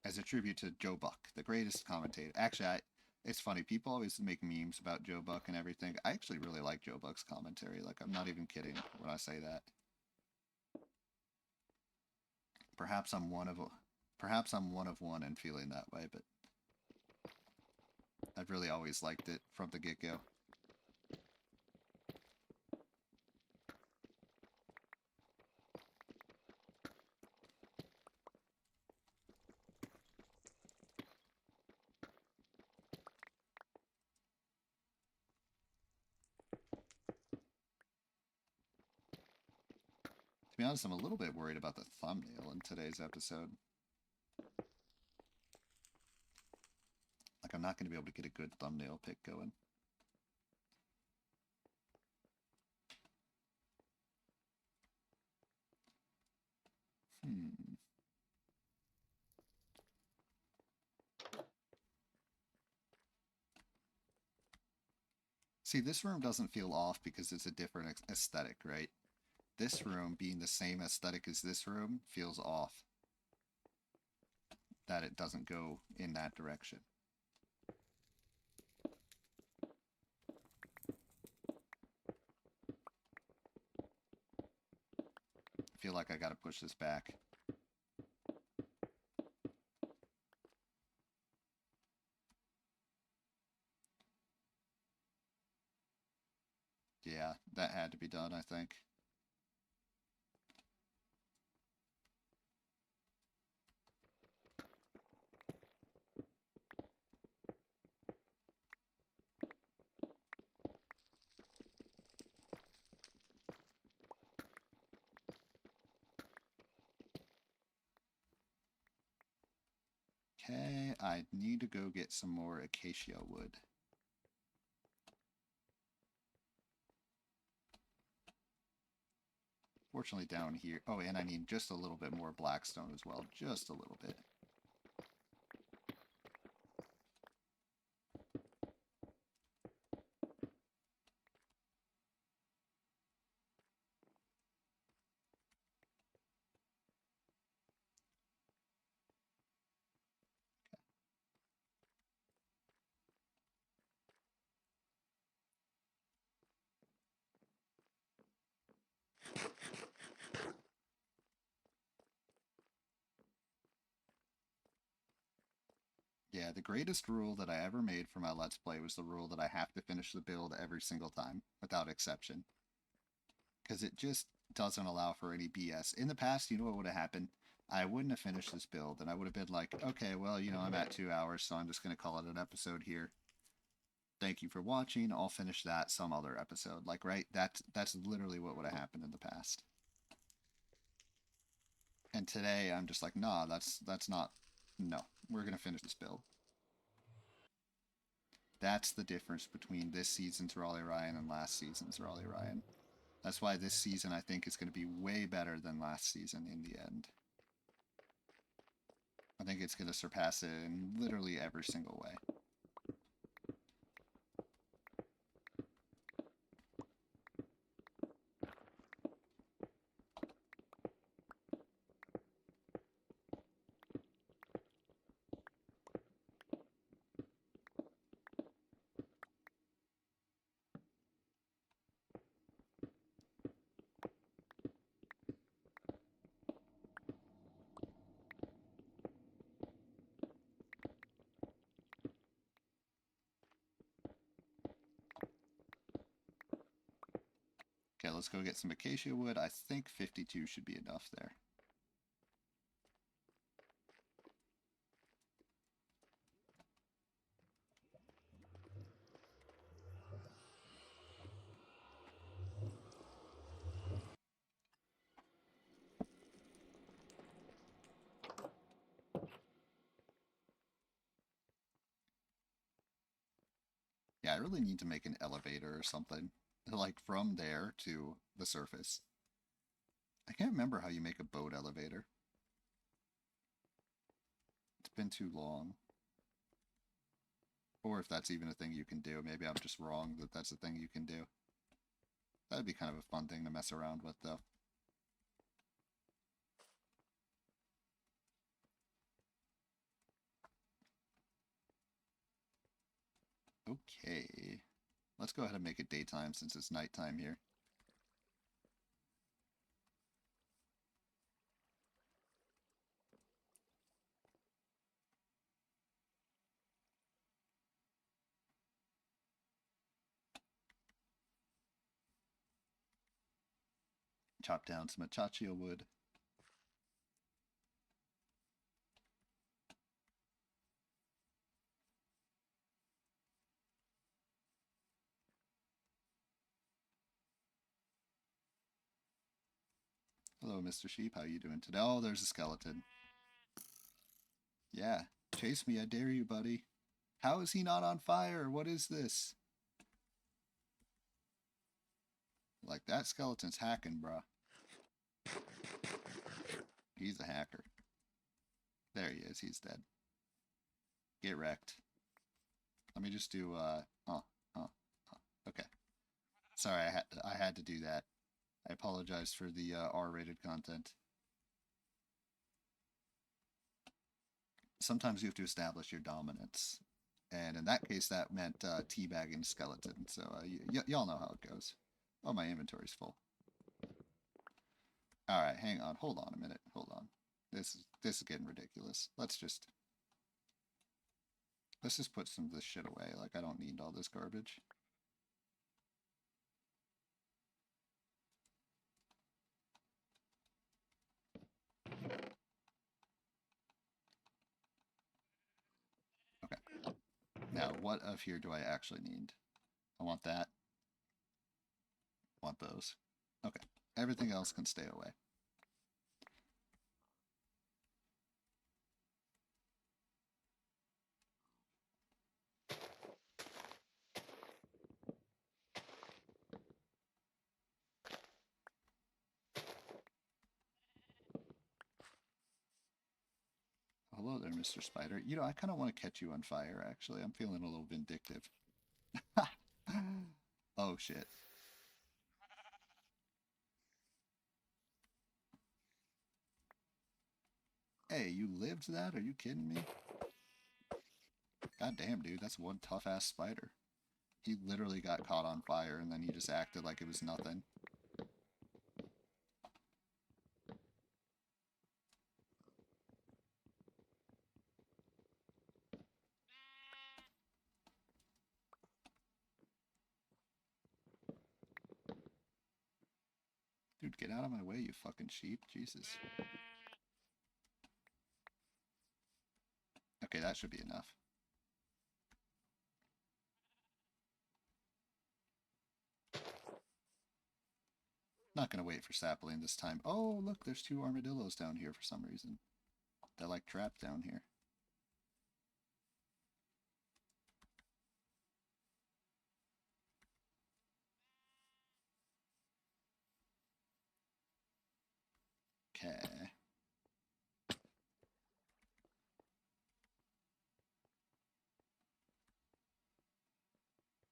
As a tribute to Joe Buck, the greatest commentator. Actually, it's funny. People always make memes about Joe Buck and everything. I actually really like Joe Buck's commentary. Like, I'm not even kidding when I say that. Perhaps I'm one of perhaps I'm one of one and feeling that way, but I've really always liked it from the get-go. To be honest, I'm a little bit worried about the thumbnail in today's episode. Like, I'm not going to be able to get a good thumbnail pick going. See, this room doesn't feel off because it's a different aesthetic, right? This room being the same aesthetic as this room feels off. That it doesn't go in that direction. I feel like I gotta push this back. Yeah, that had to be done, I think. Okay, I need to go get some more acacia wood. Fortunately down here... Oh, and I need just a little bit more blackstone as well. Just a little bit. Yeah, the greatest rule that I ever made for my Let's Play was the rule that I have to finish the build every single time, without exception. Because it just doesn't allow for any BS. In the past, you know what would have happened? I wouldn't have finished this build, and I would have been like, okay, well, you know, I'm at 2 hours, so I'm just going to call it an episode here. Thank you for watching. I'll finish that some other episode. Like, right? That's literally what would have happened in the past. And today, I'm just like, nah, that's not... No, we're going to finish this build. That's the difference between this season's Raleigh Ryan and last season's Raleigh Ryan. That's why this season, I think, is going to be way better than last season in the end. I think it's going to surpass it in literally every single way. Okay, let's go get some acacia wood. I think 52 should be enough there. I really need to make an elevator or something. Like from there to the surface. I can't remember how you make a boat elevator. It's been too long. Or if that's even a thing you can do. Maybe I'm just wrong that that's a thing you can do. That'd be kind of a fun thing to mess around with, though. Okay. Let's go ahead and make it daytime since it's nighttime here. Chop down some achachia wood. Hello, Mr. Sheep. How you doing today? Oh, there's a skeleton. Yeah. Chase me, I dare you, buddy. How is he not on fire? What is this? Like, that skeleton's hacking, bruh. He's a hacker. There he is. He's dead. Get wrecked. Let me just do, okay. Sorry, I had to do that. I apologize for the R-rated content. Sometimes you have to establish your dominance. And in that case, that meant teabagging skeleton. So y'all know how it goes. Oh, my inventory's full. All right, hang on. Hold on a minute. Hold on. This is getting ridiculous. Let's just put some of this shit away. Like, I don't need all this garbage. Okay. Now, what of here do I actually need? I want that. Want those. Okay. Everything else can stay away. Hello there, Mr. Spider. You know, I kind of want to catch you on fire, actually. I'm feeling a little vindictive. Oh, shit. Hey, you lived that? Are you kidding me? God damn, dude. That's one tough-ass spider. He literally got caught on fire, and then he just acted like it was nothing. Dude, get out of my way, you fucking sheep. Jesus. Okay, that should be enough. Not gonna wait for sapling this time. Oh, look, there's two armadillos down here for some reason. They're like trapped down here. Okay.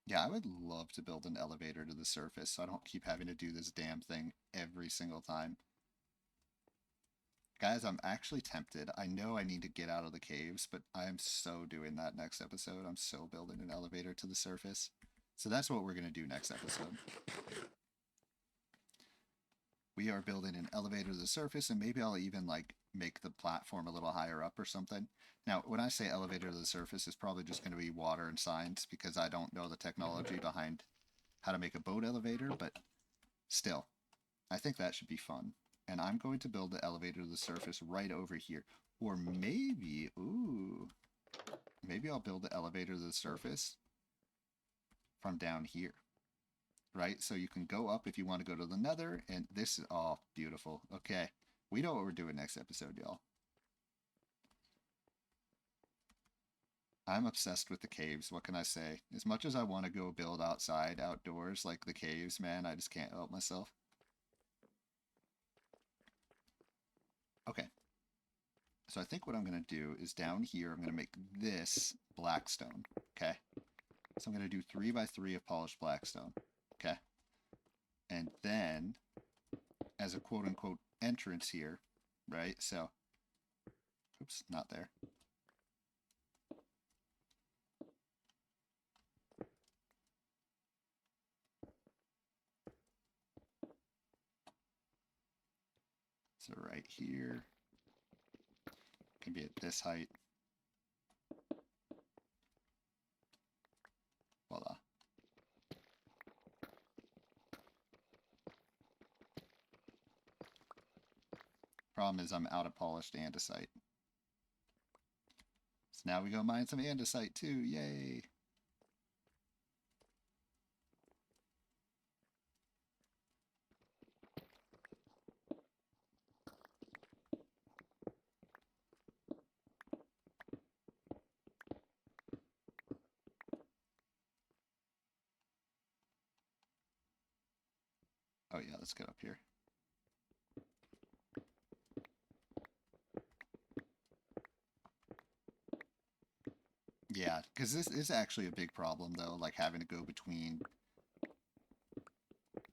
Yeah, I would love to build an elevator to the surface so I don't keep having to do this damn thing every single time. Guys, I'm actually tempted. I know I need to get out of the caves, but I am so doing that next episode. I'm so building an elevator to the surface. So that's what we're going to do next episode. We are building an elevator to the surface, and maybe I'll even like make the platform a little higher up or something. Now, when I say elevator to the surface, it's probably just going to be water and signs because I don't know the technology behind how to make a boat elevator, but still, I think that should be fun. And I'm going to build the elevator to the surface right over here. Or maybe, ooh, maybe I'll build the elevator to the surface from down here. Right? So you can go up if you want to go to the nether. And this is, oh, beautiful. Okay. We know what we're doing next episode, y'all. I'm obsessed with the caves. What can I say? As much as I want to go build outside, outdoors, like the caves, man, I just can't help myself. Okay, so I think what I'm going to do is down here, I'm going to make this blackstone. Okay, so I'm going to do 3 by 3 of polished blackstone. Okay, and then as a quote unquote entrance here, right? So, oops, not there. So right here can be at this height. Voila. Problem is I'm out of polished andesite. So now we go mine some andesite too. Yay. Oh yeah, let's get up here. Yeah, because this is actually a big problem though, like having to go between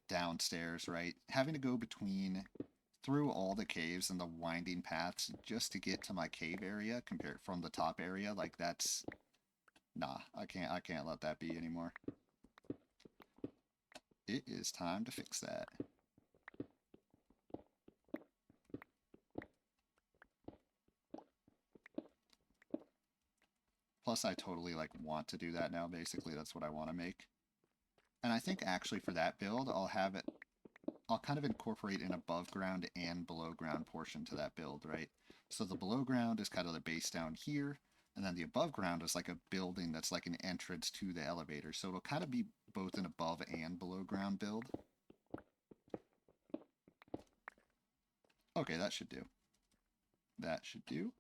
downstairs, right? Having to go between through all the caves and the winding paths just to get to my cave area compared from the top area, like that's nah, I can't let that be anymore. It is time to fix that. Plus I totally like want to do that now, basically that's what I want to make. And I think actually for that build, I'll kind of incorporate an above ground and below ground portion to that build, right? So the below ground is kind of the base down here, and then the above ground is like a building that's like an entrance to the elevator. So it'll kind of be both an above and below ground build. Okay, that should do. That should do.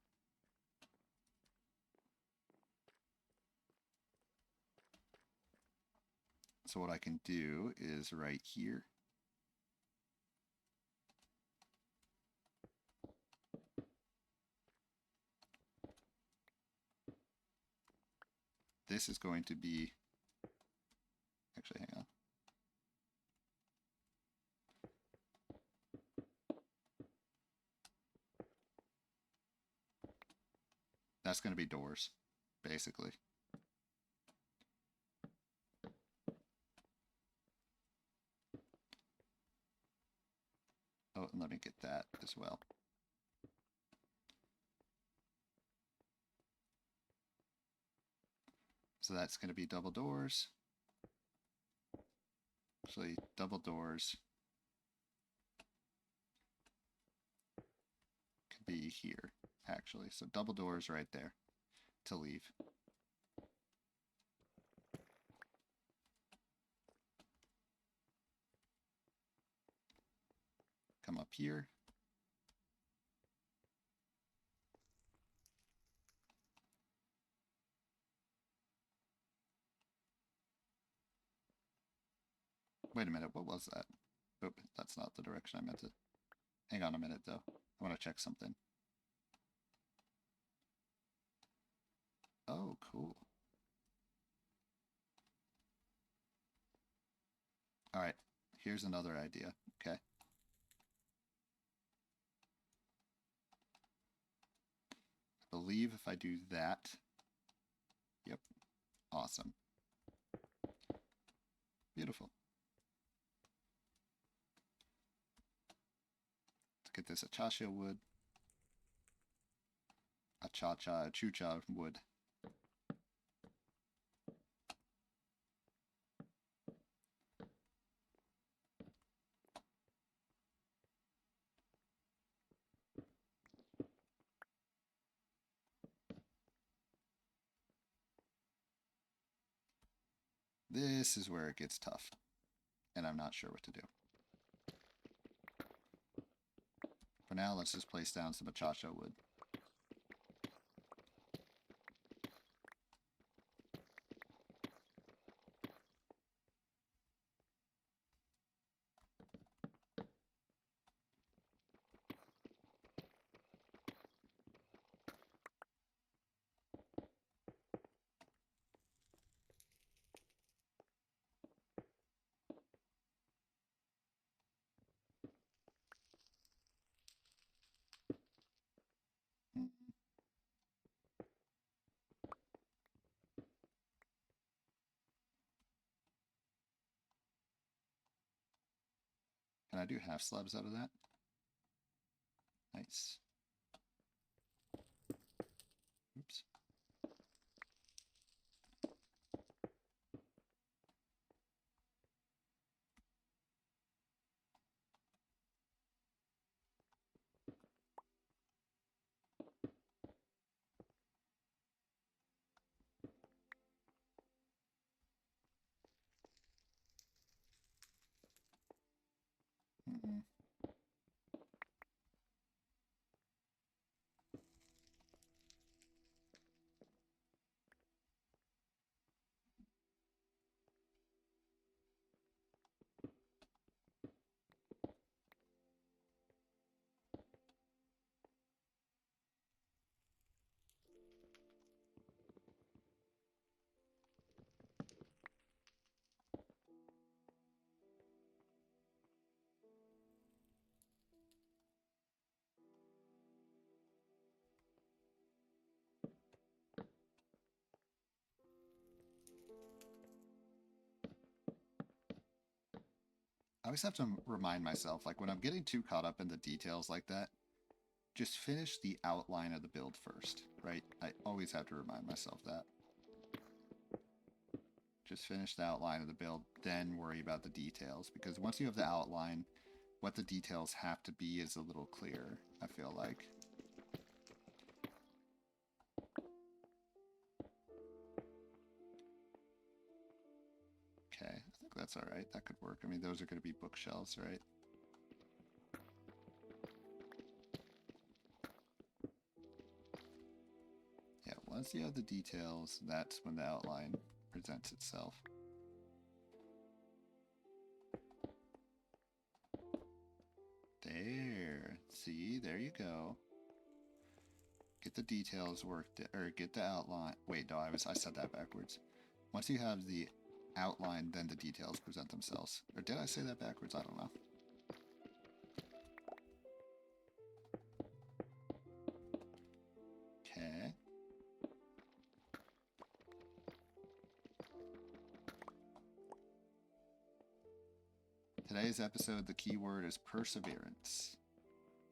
So what I can do is right here. This is going to be, actually, hang on. That's going to be doors, basically. Oh, and let me get that as well. So that's going to be double doors. Actually, double doors could be here, actually. So double doors right there to leave. Come up here. Wait a minute, what was that? Oop, that's not the direction I meant to. Hang on a minute, though. I want to check something. Oh, cool. All right, here's another idea, okay? I believe if I do that, yep, awesome. Beautiful. Let's get this acacia wood. Chucha wood. This is where it gets tough, and I'm not sure what to do. For now, let's just place down some acacia wood. I do half slabs out of that? Nice. Oops. Mm-mm. I always have to remind myself, like when I'm getting too caught up in the details like that, just finish the outline of the build first, right? I always have to remind myself that. Just finish the outline of the build, then worry about the details. Because once you have the outline, what the details have to be is a little clearer, I feel like. Okay, I think that's all right. That could work. I mean, those are going to be bookshelves, right? Yeah, once you have the details, that's when the outline presents itself. There. See, there you go. Get the details worked, or get the outline. Wait, no, I said that backwards. Once you have the outline, then the details present themselves. Or did I say that backwards? I don't know. Okay. Today's episode, the keyword is perseverance.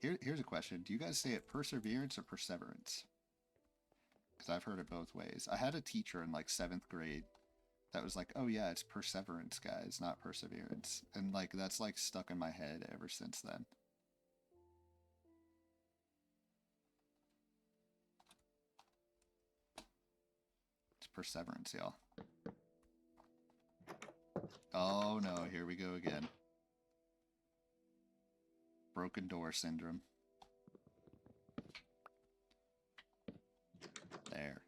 Here's a question. Do you guys say it perseverance or perseverance? Because I've heard it both ways. I had a teacher in like 7th grade that was like, oh yeah, it's perseverance, guys, not perseverance. And like, that's like stuck in my head ever since then. It's perseverance, y'all. Oh no, here we go again. Broken door syndrome. There.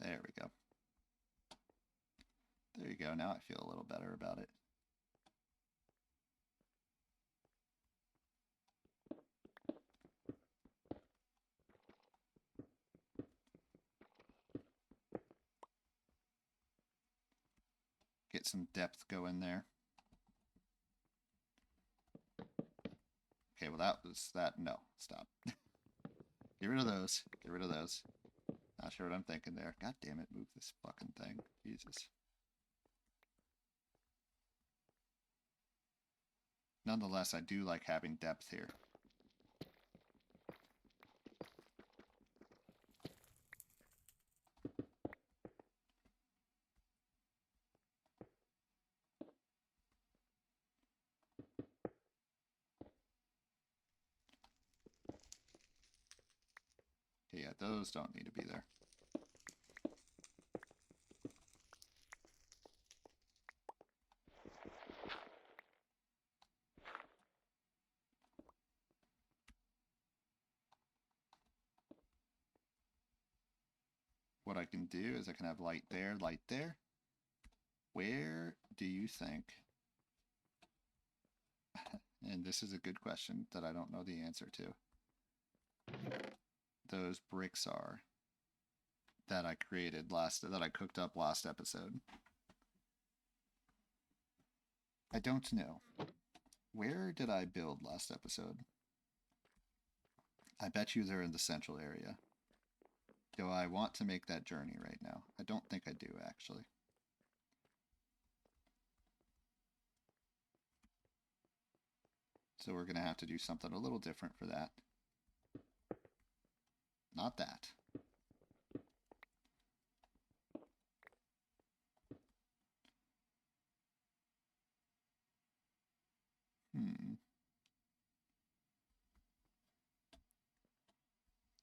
There we go. There you go. Now I feel a little better about it. Get some depth going there. Okay, well that was that. No, stop. Get rid of those. Get rid of those. Not sure what I'm thinking there. God damn it, move this fucking thing. Jesus. Nonetheless, I do like having depth here. Okay, yeah, those don't need to be there. What I can do is I can have light there, light there. Where do you think, and this is a good question that I don't know the answer to, those bricks are that I created that I cooked up last episode? I don't know. Where did I build last episode? I bet you they're in the central area. Do I want to make that journey right now? I don't think I do, actually. So we're going to have to do something a little different for that. Not that.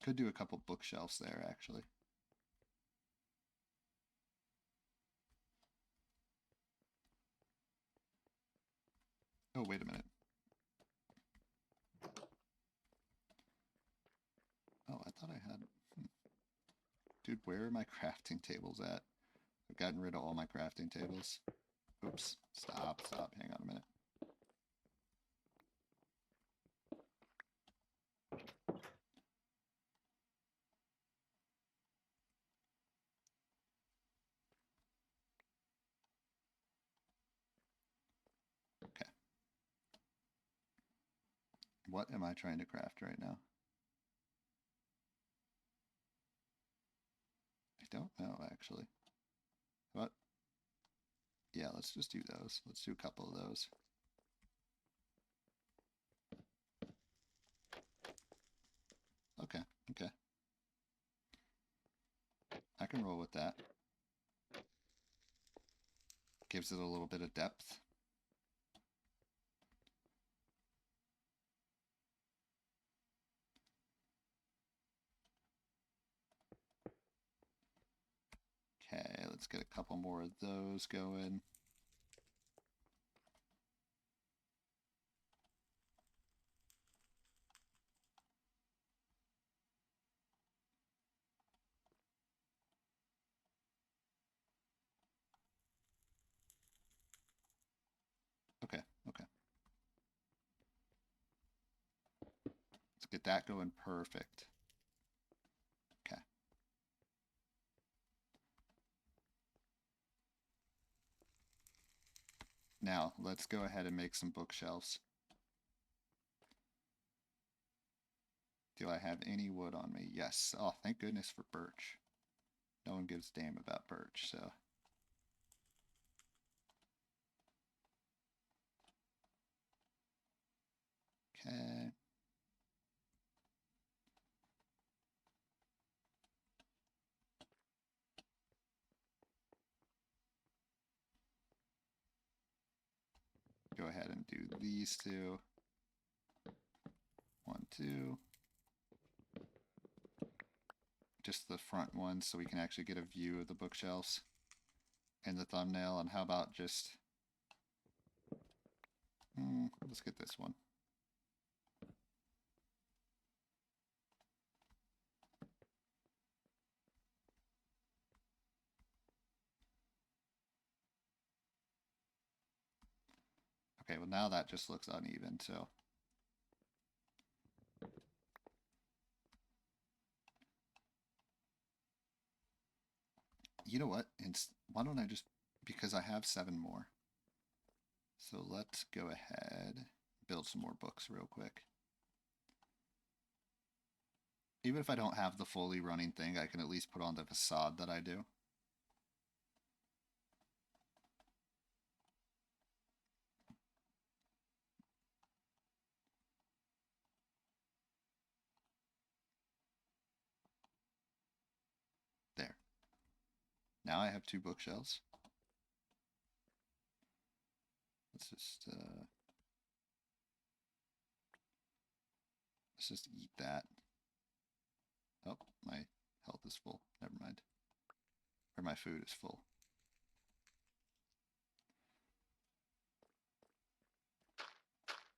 Could do a couple bookshelves there, actually. Oh, wait a minute. Oh, I thought I had... Dude, where are my crafting tables at? I've gotten rid of all my crafting tables. Oops. Stop. Hang on a minute. Okay. What am I trying to craft right now? I don't know, actually. What? Yeah, let's just do those. Let's do a couple of those. Okay. I can roll with that. Gives it a little bit of depth. Okay, let's get a couple more of those going. Okay. Let's get that going perfect. Okay. Now, let's go ahead and make some bookshelves. Do I have any wood on me? Yes. Oh, thank goodness for birch. No one gives a damn about birch, so. Okay. Go ahead and do these two. 1, 2. Just the front ones so we can actually get a view of the bookshelves and the thumbnail. And how about just... let's get this one. Okay, well now that just looks uneven, so... You know what? Why don't I just... Because I have 7 more. So let's go ahead, build some more books real quick. Even if I don't have the fully running thing, I can at least put on the facade that I do. There. Now I have 2 bookshelves. Let's just eat that. Oh, my health is full. Never mind. Or my food is full.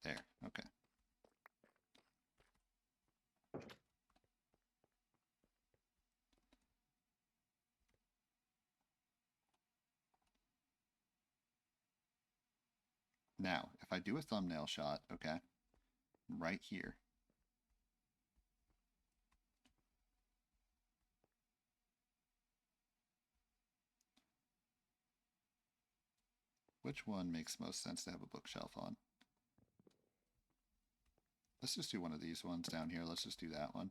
There. Okay. Now, if I do a thumbnail shot, okay, right here. Which one makes most sense to have a bookshelf on? Let's just do one of these ones down here. Let's just do that one.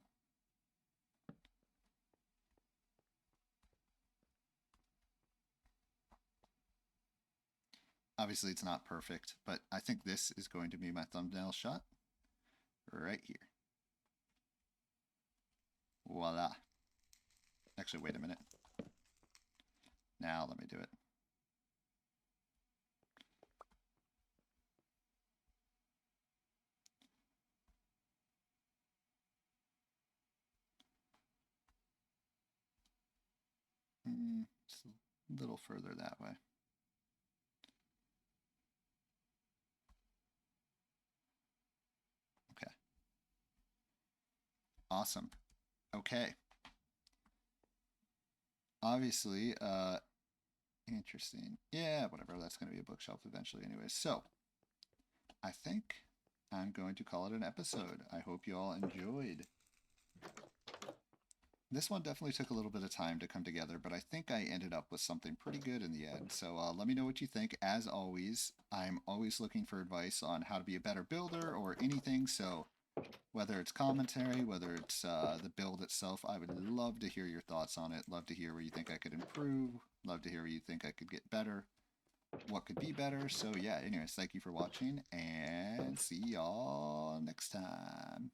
Obviously, it's not perfect, but I think this is going to be my thumbnail shot right here. Voila. Actually, wait a minute. Now let me do it. Just a little further that way. Okay. Awesome. Okay. Obviously, interesting. Yeah, whatever. That's going to be a bookshelf eventually anyway. So, I think I'm going to call it an episode. I hope you all enjoyed. This one definitely took a little bit of time to come together, but I think I ended up with something pretty good in the end. So let me know what you think. As always, I'm always looking for advice on how to be a better builder or anything. So whether it's commentary, whether it's the build itself, I would love to hear your thoughts on it. Love to hear where you think I could improve. Love to hear where you think I could get better. What could be better. So yeah, anyways, thank you for watching and see y'all next time.